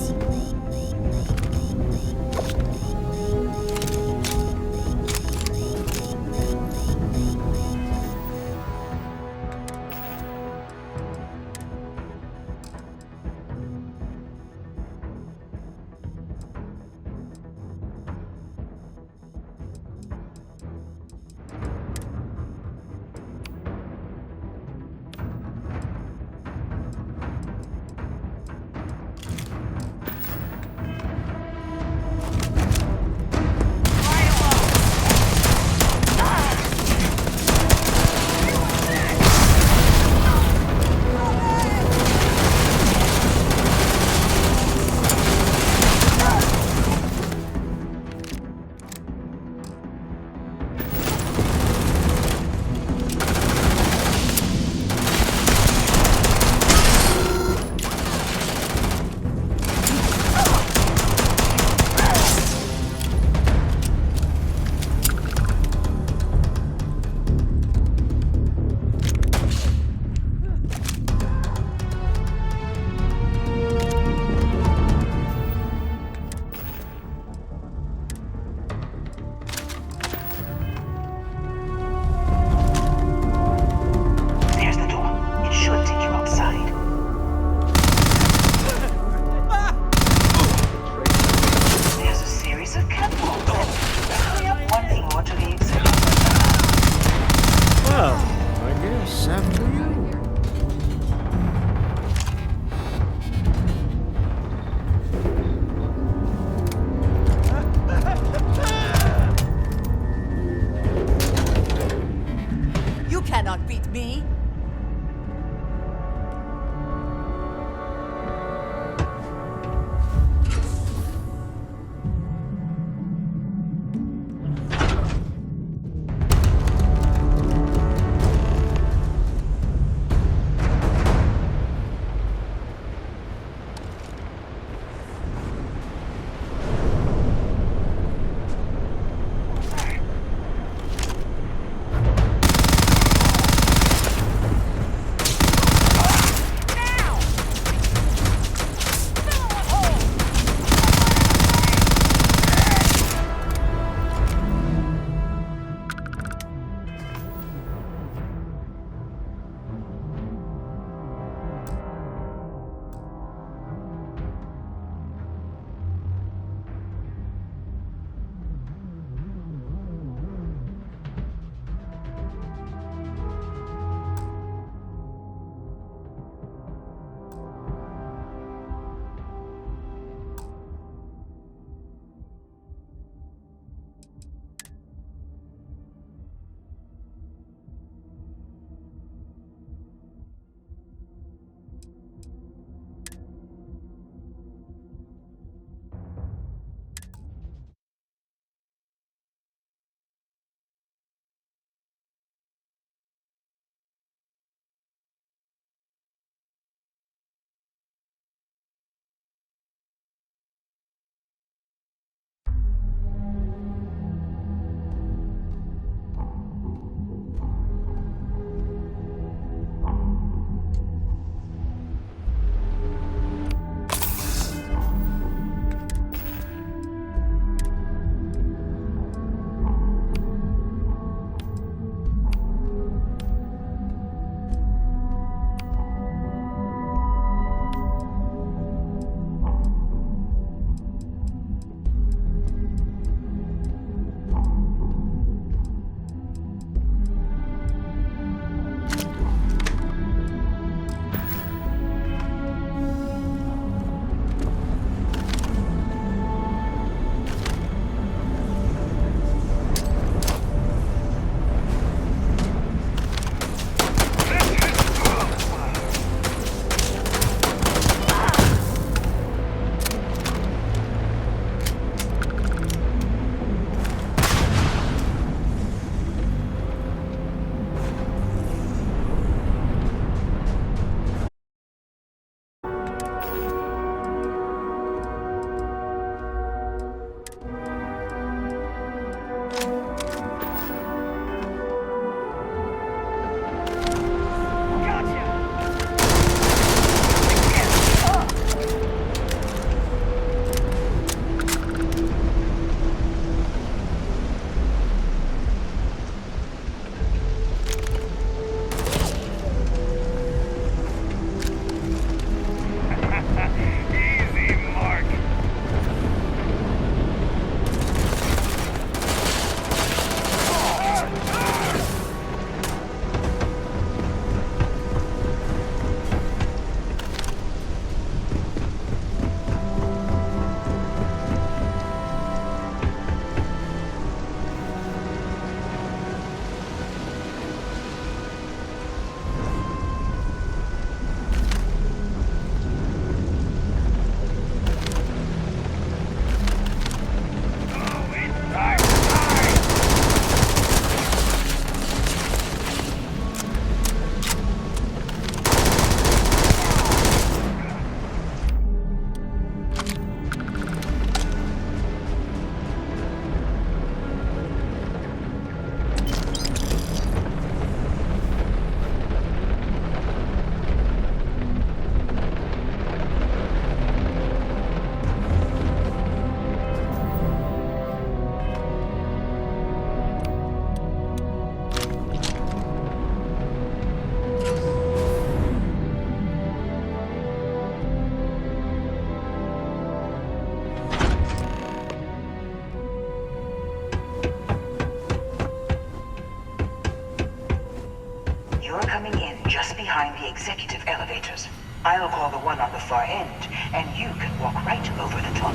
There's the door. It should take you outside. There's a series of catwalks. Only up one floor to the exit. Well, I guess after you. You cannot beat me! You're coming in just behind the executive elevators. I'll call the one on the far end, and you can walk right over the top.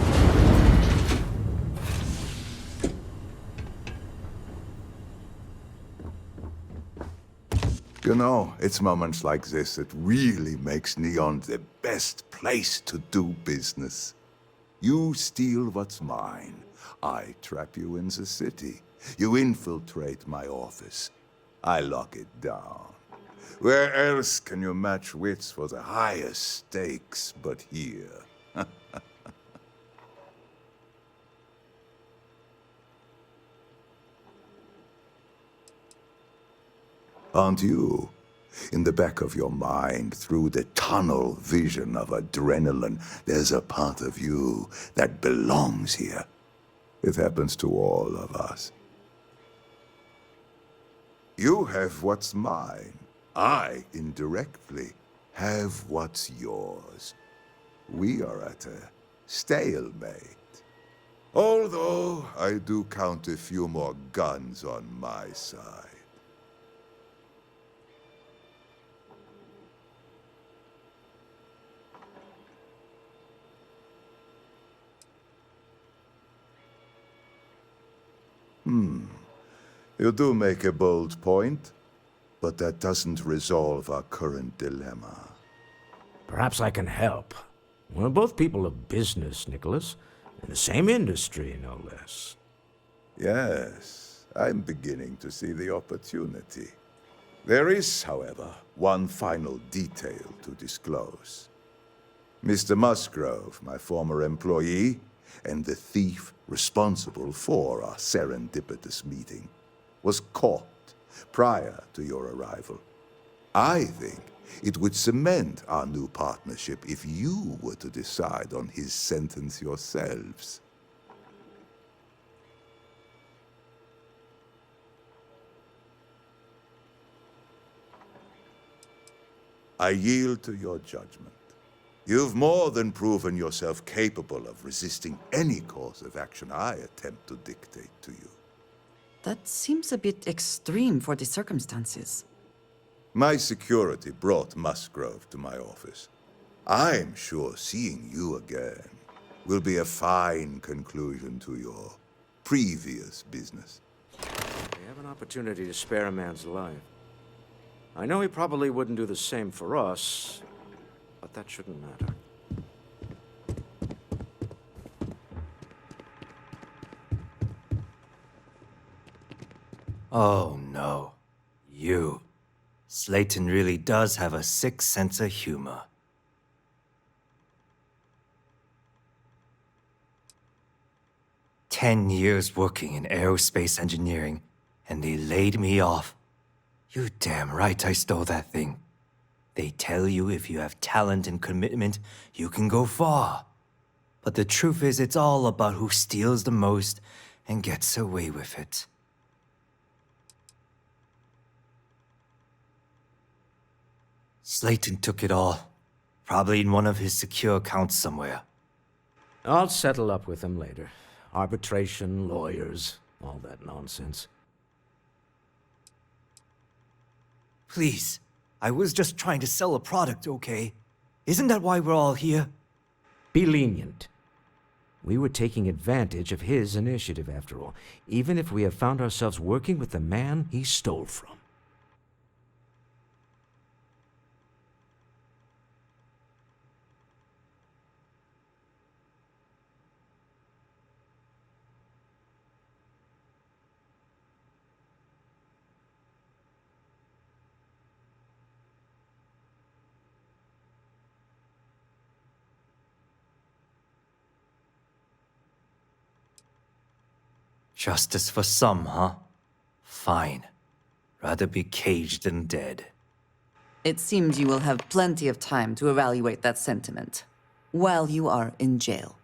You know, it's moments like this that really makes Neon the best place to do business. You steal what's mine. I trap you in the city. You infiltrate my office. I lock it down. Where else can you match wits for the highest stakes but here? Aren't you? In the back of your mind, through the tunnel vision of adrenaline, there's a part of you that belongs here. It happens to all of us. You have what's mine. I, indirectly, have what's yours. We are at a stalemate. Although I do count a few more guns on my side. You do make a bold point, but that doesn't resolve our current dilemma. Perhaps I can help. We're both people of business, Nicholas. In the same industry, no less. Yes, I'm beginning to see the opportunity. There is, however, one final detail to disclose. Mr. Musgrove, my former employee, and the thief responsible for our serendipitous meeting, was caught prior to your arrival. I think it would cement our new partnership if you were to decide on his sentence yourselves. I yield to your judgment. You've more than proven yourself capable of resisting any course of action I attempt to dictate to you. That seems a bit extreme for the circumstances. My security brought Musgrove to my office. I'm sure seeing you again will be a fine conclusion to your previous business. We have an opportunity to spare a man's life. I know he probably wouldn't do the same for us, but that shouldn't matter. Oh no. You. Slayton really does have a sick sense of humor. "10 years working in aerospace engineering, and they laid me off. You damn right I stole that thing. They tell you if you have talent and commitment, you can go far. But the truth is, it's all about who steals the most and gets away with it." Slayton took it all. Probably in one of his secure accounts somewhere. I'll settle up with him later. Arbitration, lawyers, all that nonsense. Please, I was just trying to sell a product, okay? Isn't that why we're all here? Be lenient. We were taking advantage of his initiative, after all, even if we have found ourselves working with the man he stole from. Justice for some, huh? Fine. Rather be caged than dead. It seems you will have plenty of time to evaluate that sentiment while you are in jail.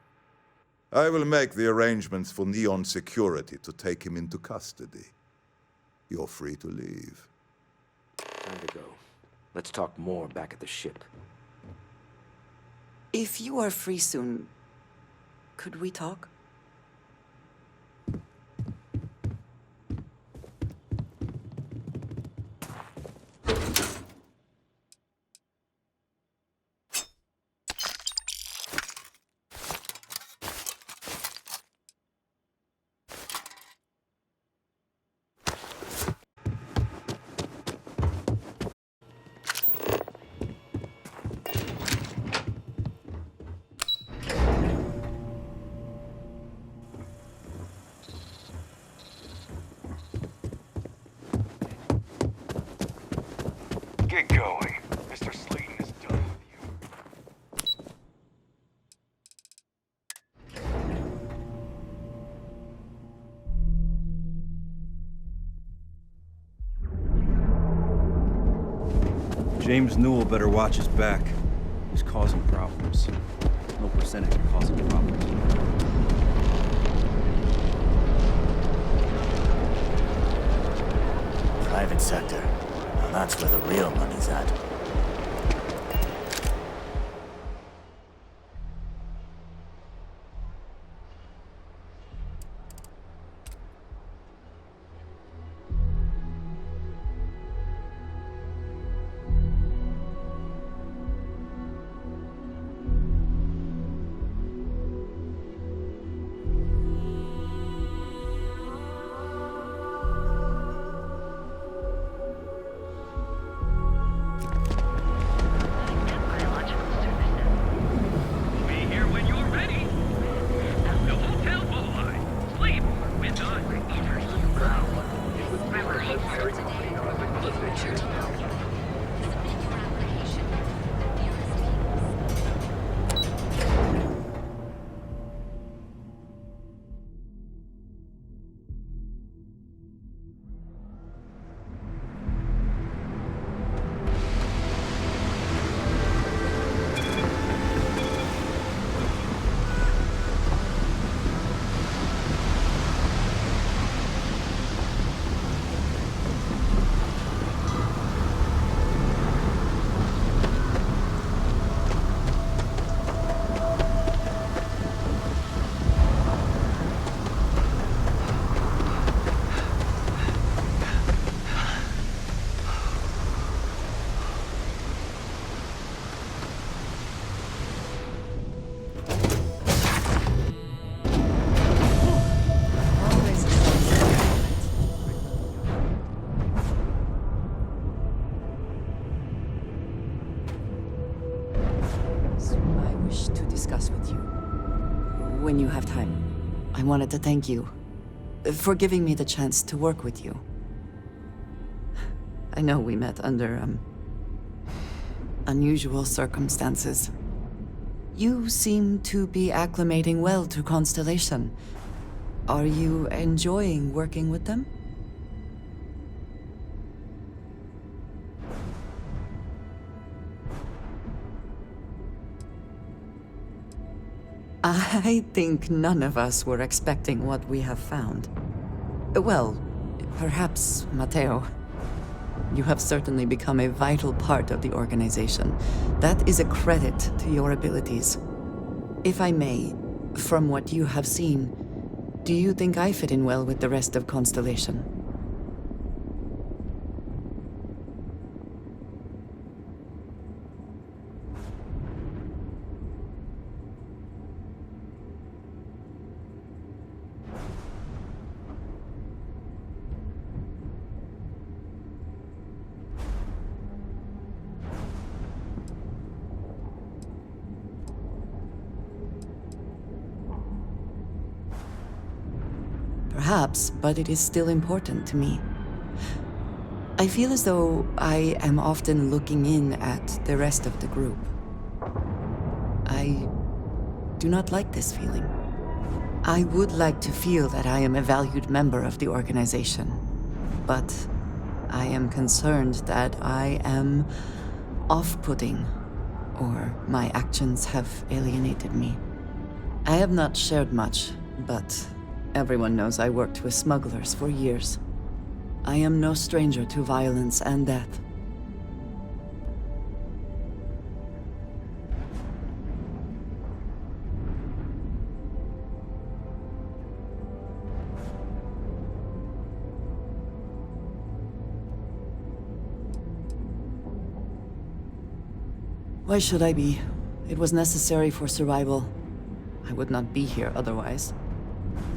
I will make the arrangements for Neon security to take him into custody. You're free to leave. Time to go. Let's talk more back at the ship. If you are free soon, could we talk? Get going. Mr. Slayton is done with you. James Newell better watch his back. He's causing problems. No percentage of causing problems. Private sector. Now that's where the real money's at. Discuss with you when you have time. I wanted to thank you for giving me the chance to work with you. I know we met under unusual circumstances. You seem to be acclimating well to Constellation. Are you enjoying working with them? I think none of us were expecting what we have found. Well, perhaps Mateo. You have certainly become a vital part of the organization. That is a credit to your abilities. If I may, from what you have seen, do you think I fit in well with the rest of Constellation? Perhaps, but it is still important to me. I feel as though I am often looking in at the rest of the group. I do not like this feeling. I would like to feel that I am a valued member of the organization, but I am concerned that I am off-putting, or my actions have alienated me. I have not shared much, but everyone knows I worked with smugglers for years. I am no stranger to violence and death. Why should I be? It was necessary for survival. I would not be here otherwise.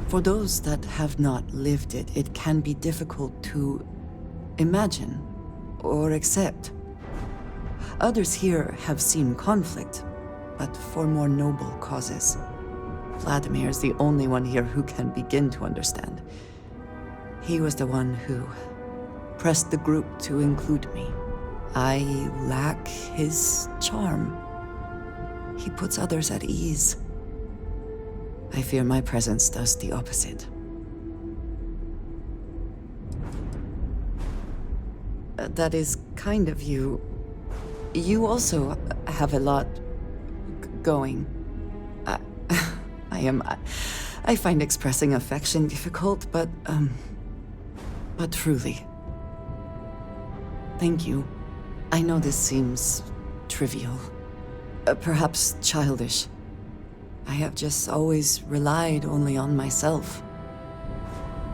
For those that have not lived it, it can be difficult to imagine or accept. Others here have seen conflict, but for more noble causes. Vladimir is the only one here who can begin to understand. He was the one who pressed the group to include me, I lack his charm. He puts others at ease. I fear my presence does the opposite. That is kind of you. You also have a lot going. I find expressing affection difficult, but truly. Thank you. I know this seems trivial, perhaps childish. I have just always relied only on myself.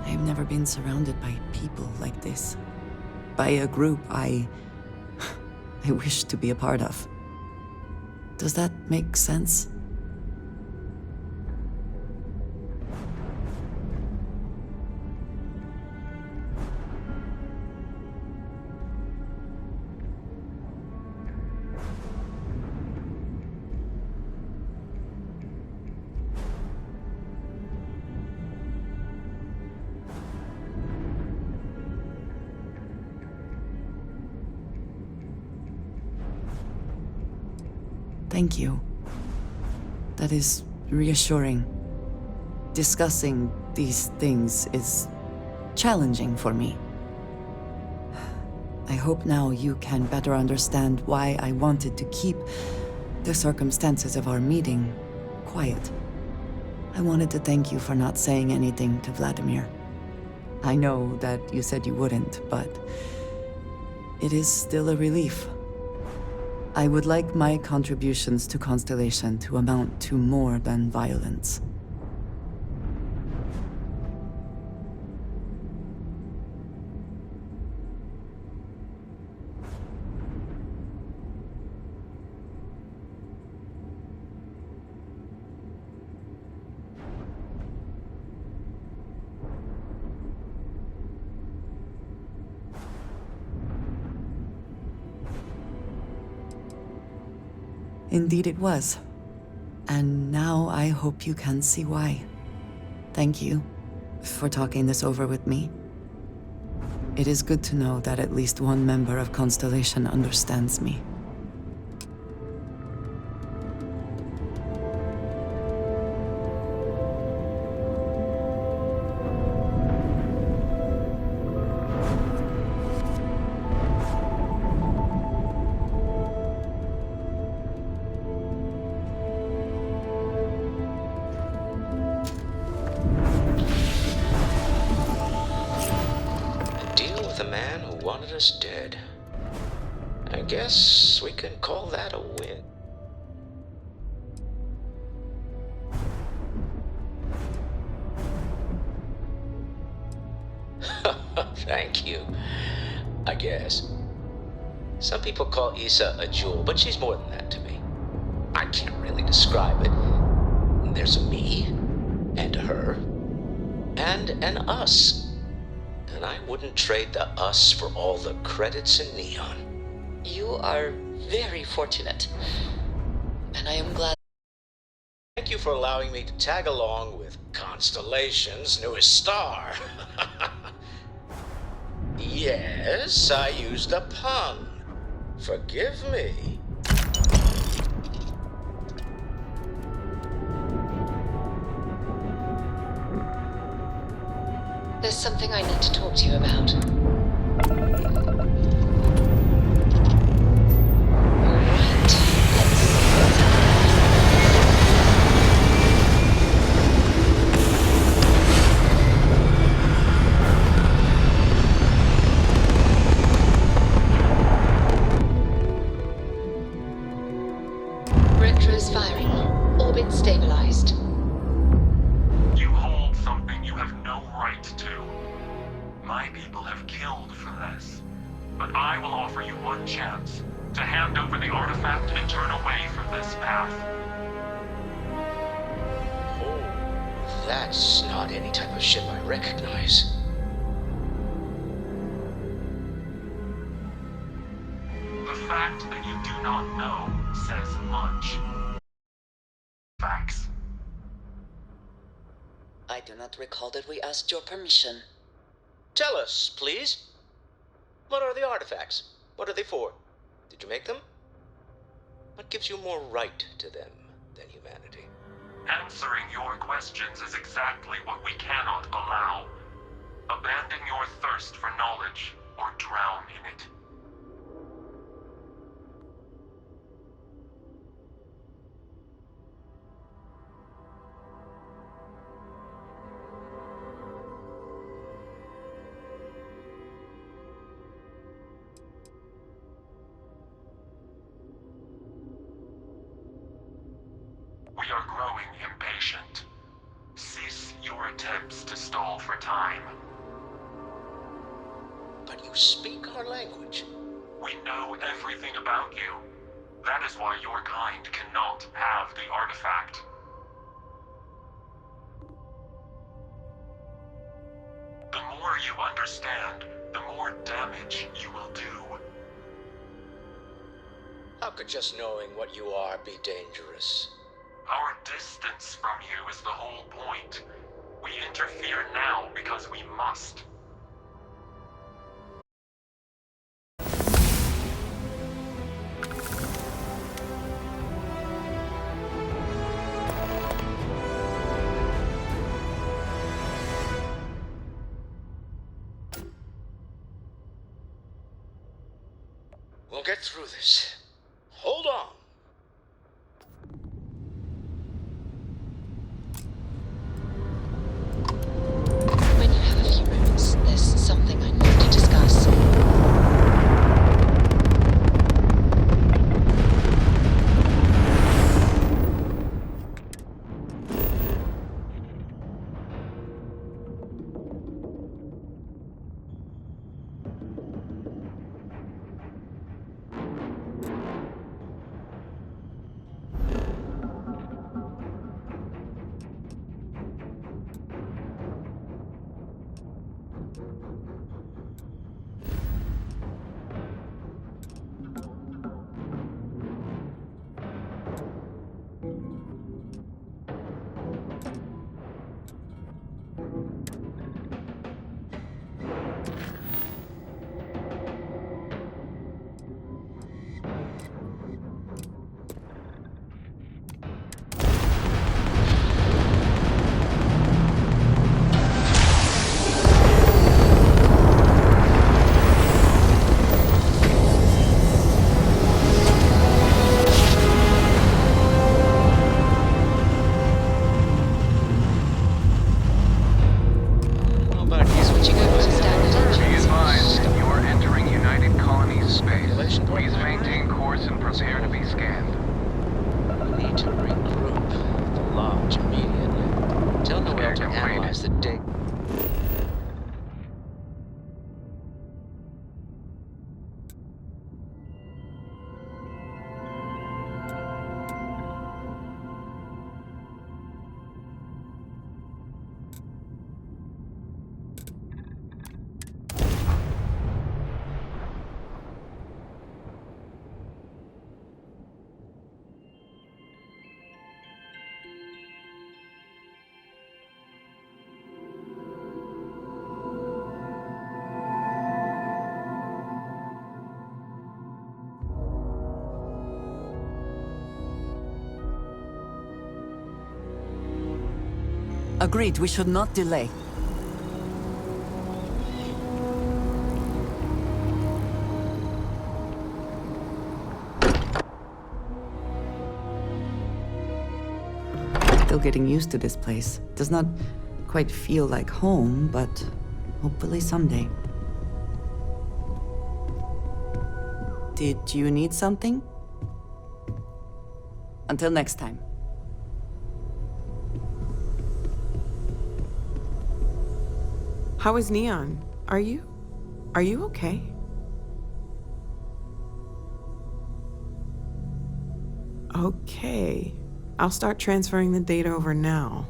I have never been surrounded by people like this. By a group I wish to be a part of. Does that make sense? Thank you. That is reassuring. Discussing these things is challenging for me. I hope now you can better understand why I wanted to keep the circumstances of our meeting quiet. I wanted to thank you for not saying anything to Vladimir. I know that you said you wouldn't, but it is still a relief. I would like my contributions to Constellation to amount to more than violence. Indeed it was. And now I hope you can see why. Thank you for talking this over with me. It is good to know that at least one member of Constellation understands me. Dead. I guess we can call that a win. Thank you. I guess. Some people call Issa a jewel, but she's more than that to me. I can't really describe it. There's a me, and a her, and an us. And I wouldn't trade the us for all the credits in Neon. You are very fortunate. And I am glad. Thank you for allowing me to tag along with Constellation's newest star. Yes, I used a pun. Forgive me. There's something I need to talk to you about. Retros firing. Orbit stabilized. You hold something you have no right to. My people have killed for this. But I will offer you one chance to hand over the artifact and turn away from this path. Oh, that's not any type of ship I recognize. The fact that you do not know says much. Facts. I do not recall that we asked your permission. Tell us, please. What are the artifacts? What are they for? Did you make them? What gives you more right to them than humanity? Answering your questions is exactly what we cannot allow. Abandon your thirst for knowledge, or drown in it. We are growing impatient. Cease your attempts to stall for time. But you speak our language. We know everything about you. That is why your kind cannot have the artifact. The more you understand, the more damage you will do. How could just knowing what you are be dangerous? Our distance from you is the whole point. We interfere now because we must. We'll get through this. Hold on. When you have a few moments, there's something I need to discuss. Agreed, we should not delay. Still getting used to this place. Does not quite feel like home, but hopefully someday. Did you need something? Until next time. How is Neon? Are you okay? Okay. I'll start transferring the data over now.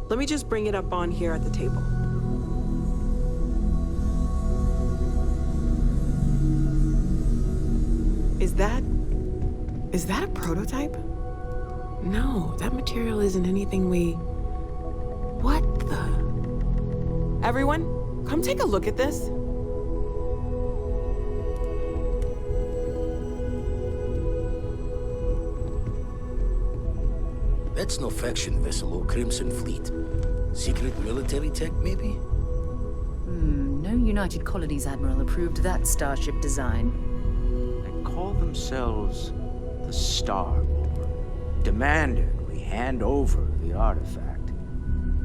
Let me just bring it up on here at the table. Is that a prototype? No, that material isn't anything we... What the? Everyone, come take a look at this. That's no faction vessel or Crimson Fleet. Secret military tech, maybe? No United Colonies Admiral approved that starship design. They call themselves the Starboard. Demanded we hand over the artifact.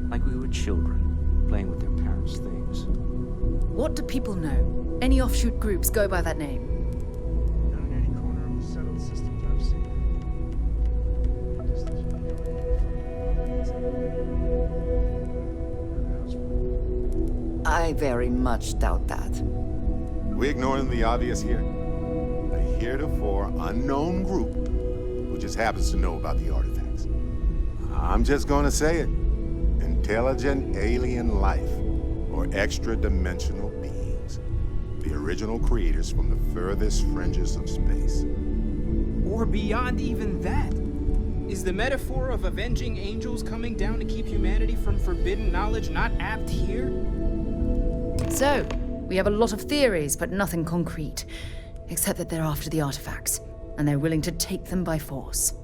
Like we were children, playing with their parents' things. What do people know? Any offshoot groups go by that name? Not in any corner of the settled systems I've seen. I very much doubt that. We ignoring the obvious here. A heretofore unknown group who just happens to know about the artifacts. I'm just gonna say it. Intelligent alien life, or extra-dimensional beings. The original creators from the furthest fringes of space. Or beyond even that. Is the metaphor of avenging angels coming down to keep humanity from forbidden knowledge not apt here? So, we have a lot of theories, but nothing concrete. Except that they're after the artifacts, and they're willing to take them by force.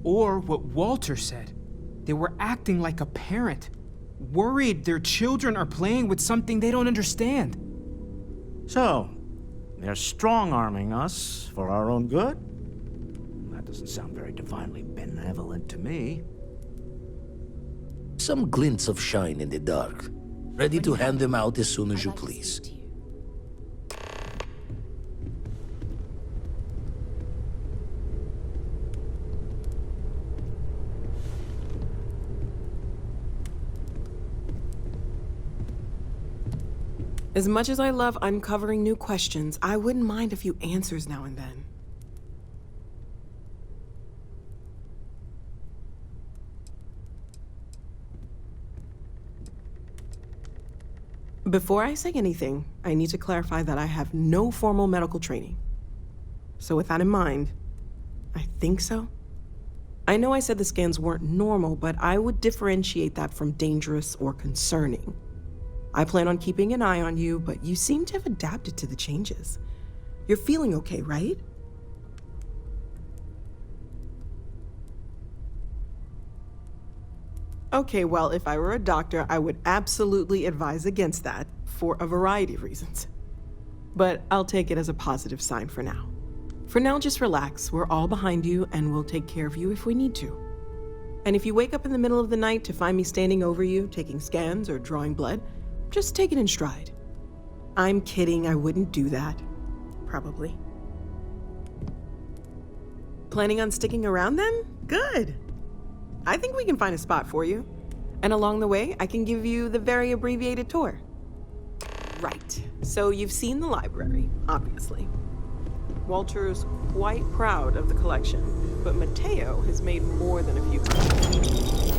Or what Walter said. They were acting like a parent, worried their children are playing with something they don't understand. So, they're strong-arming us for our own good? That doesn't sound very divinely benevolent to me. Some glints of shine in the dark. Ready to hand them out as soon as you please. As much as I love uncovering new questions, I wouldn't mind a few answers now and then. Before I say anything, I need to clarify that I have no formal medical training. So with that in mind, I think so. I know I said the scans weren't normal, but I would differentiate that from dangerous or concerning. I plan on keeping an eye on you, but you seem to have adapted to the changes. You're feeling okay, right? Okay, well, if I were a doctor, I would absolutely advise against that for a variety of reasons. But I'll take it as a positive sign for now. For now, just relax. We're all behind you, and we'll take care of you if we need to. And if you wake up in the middle of the night to find me standing over you, taking scans or drawing blood, just take it in stride. I'm kidding, I wouldn't do that. Probably. Planning on sticking around then? Good. I think we can find a spot for you. And along the way, I can give you the very abbreviated tour. Right. So you've seen the library, obviously. Walter's quite proud of the collection, but Mateo has made more than a few copies.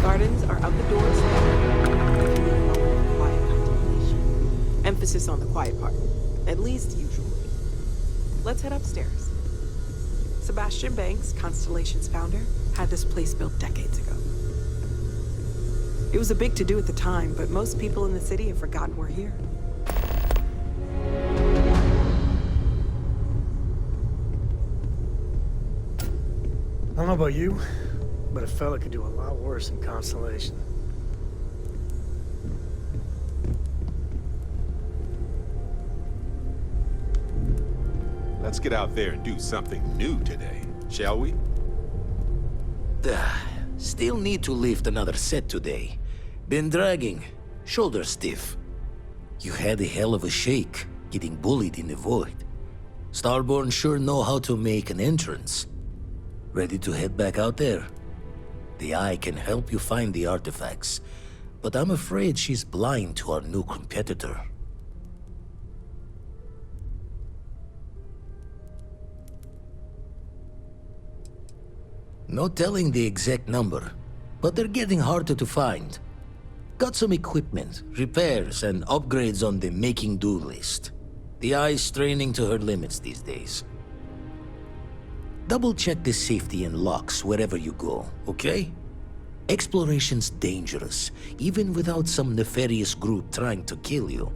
Gardens are out the doors. Emphasis on the quiet part, at least usually. Let's head upstairs. Sebastian Banks, Constellation's founder, had this place built decades ago. It was a big to-do at the time, but most people in the city have forgotten we're here. I don't know about you, but a fella could do a lot worse in Constellation. Let's get out there and do something new today, shall we? Still need to lift another set today. Been dragging. Shoulder stiff. You had a hell of a shake, getting bullied in the void. Starborn sure know how to make an entrance. Ready to head back out there? The Eye can help you find the artifacts, but I'm afraid she's blind to our new competitor. No telling the exact number, but they're getting harder to find. Got some equipment, repairs, and upgrades on the making-do list. The eye's straining to her limits these days. Double-check the safety and locks wherever you go, okay? Exploration's dangerous, even without some nefarious group trying to kill you.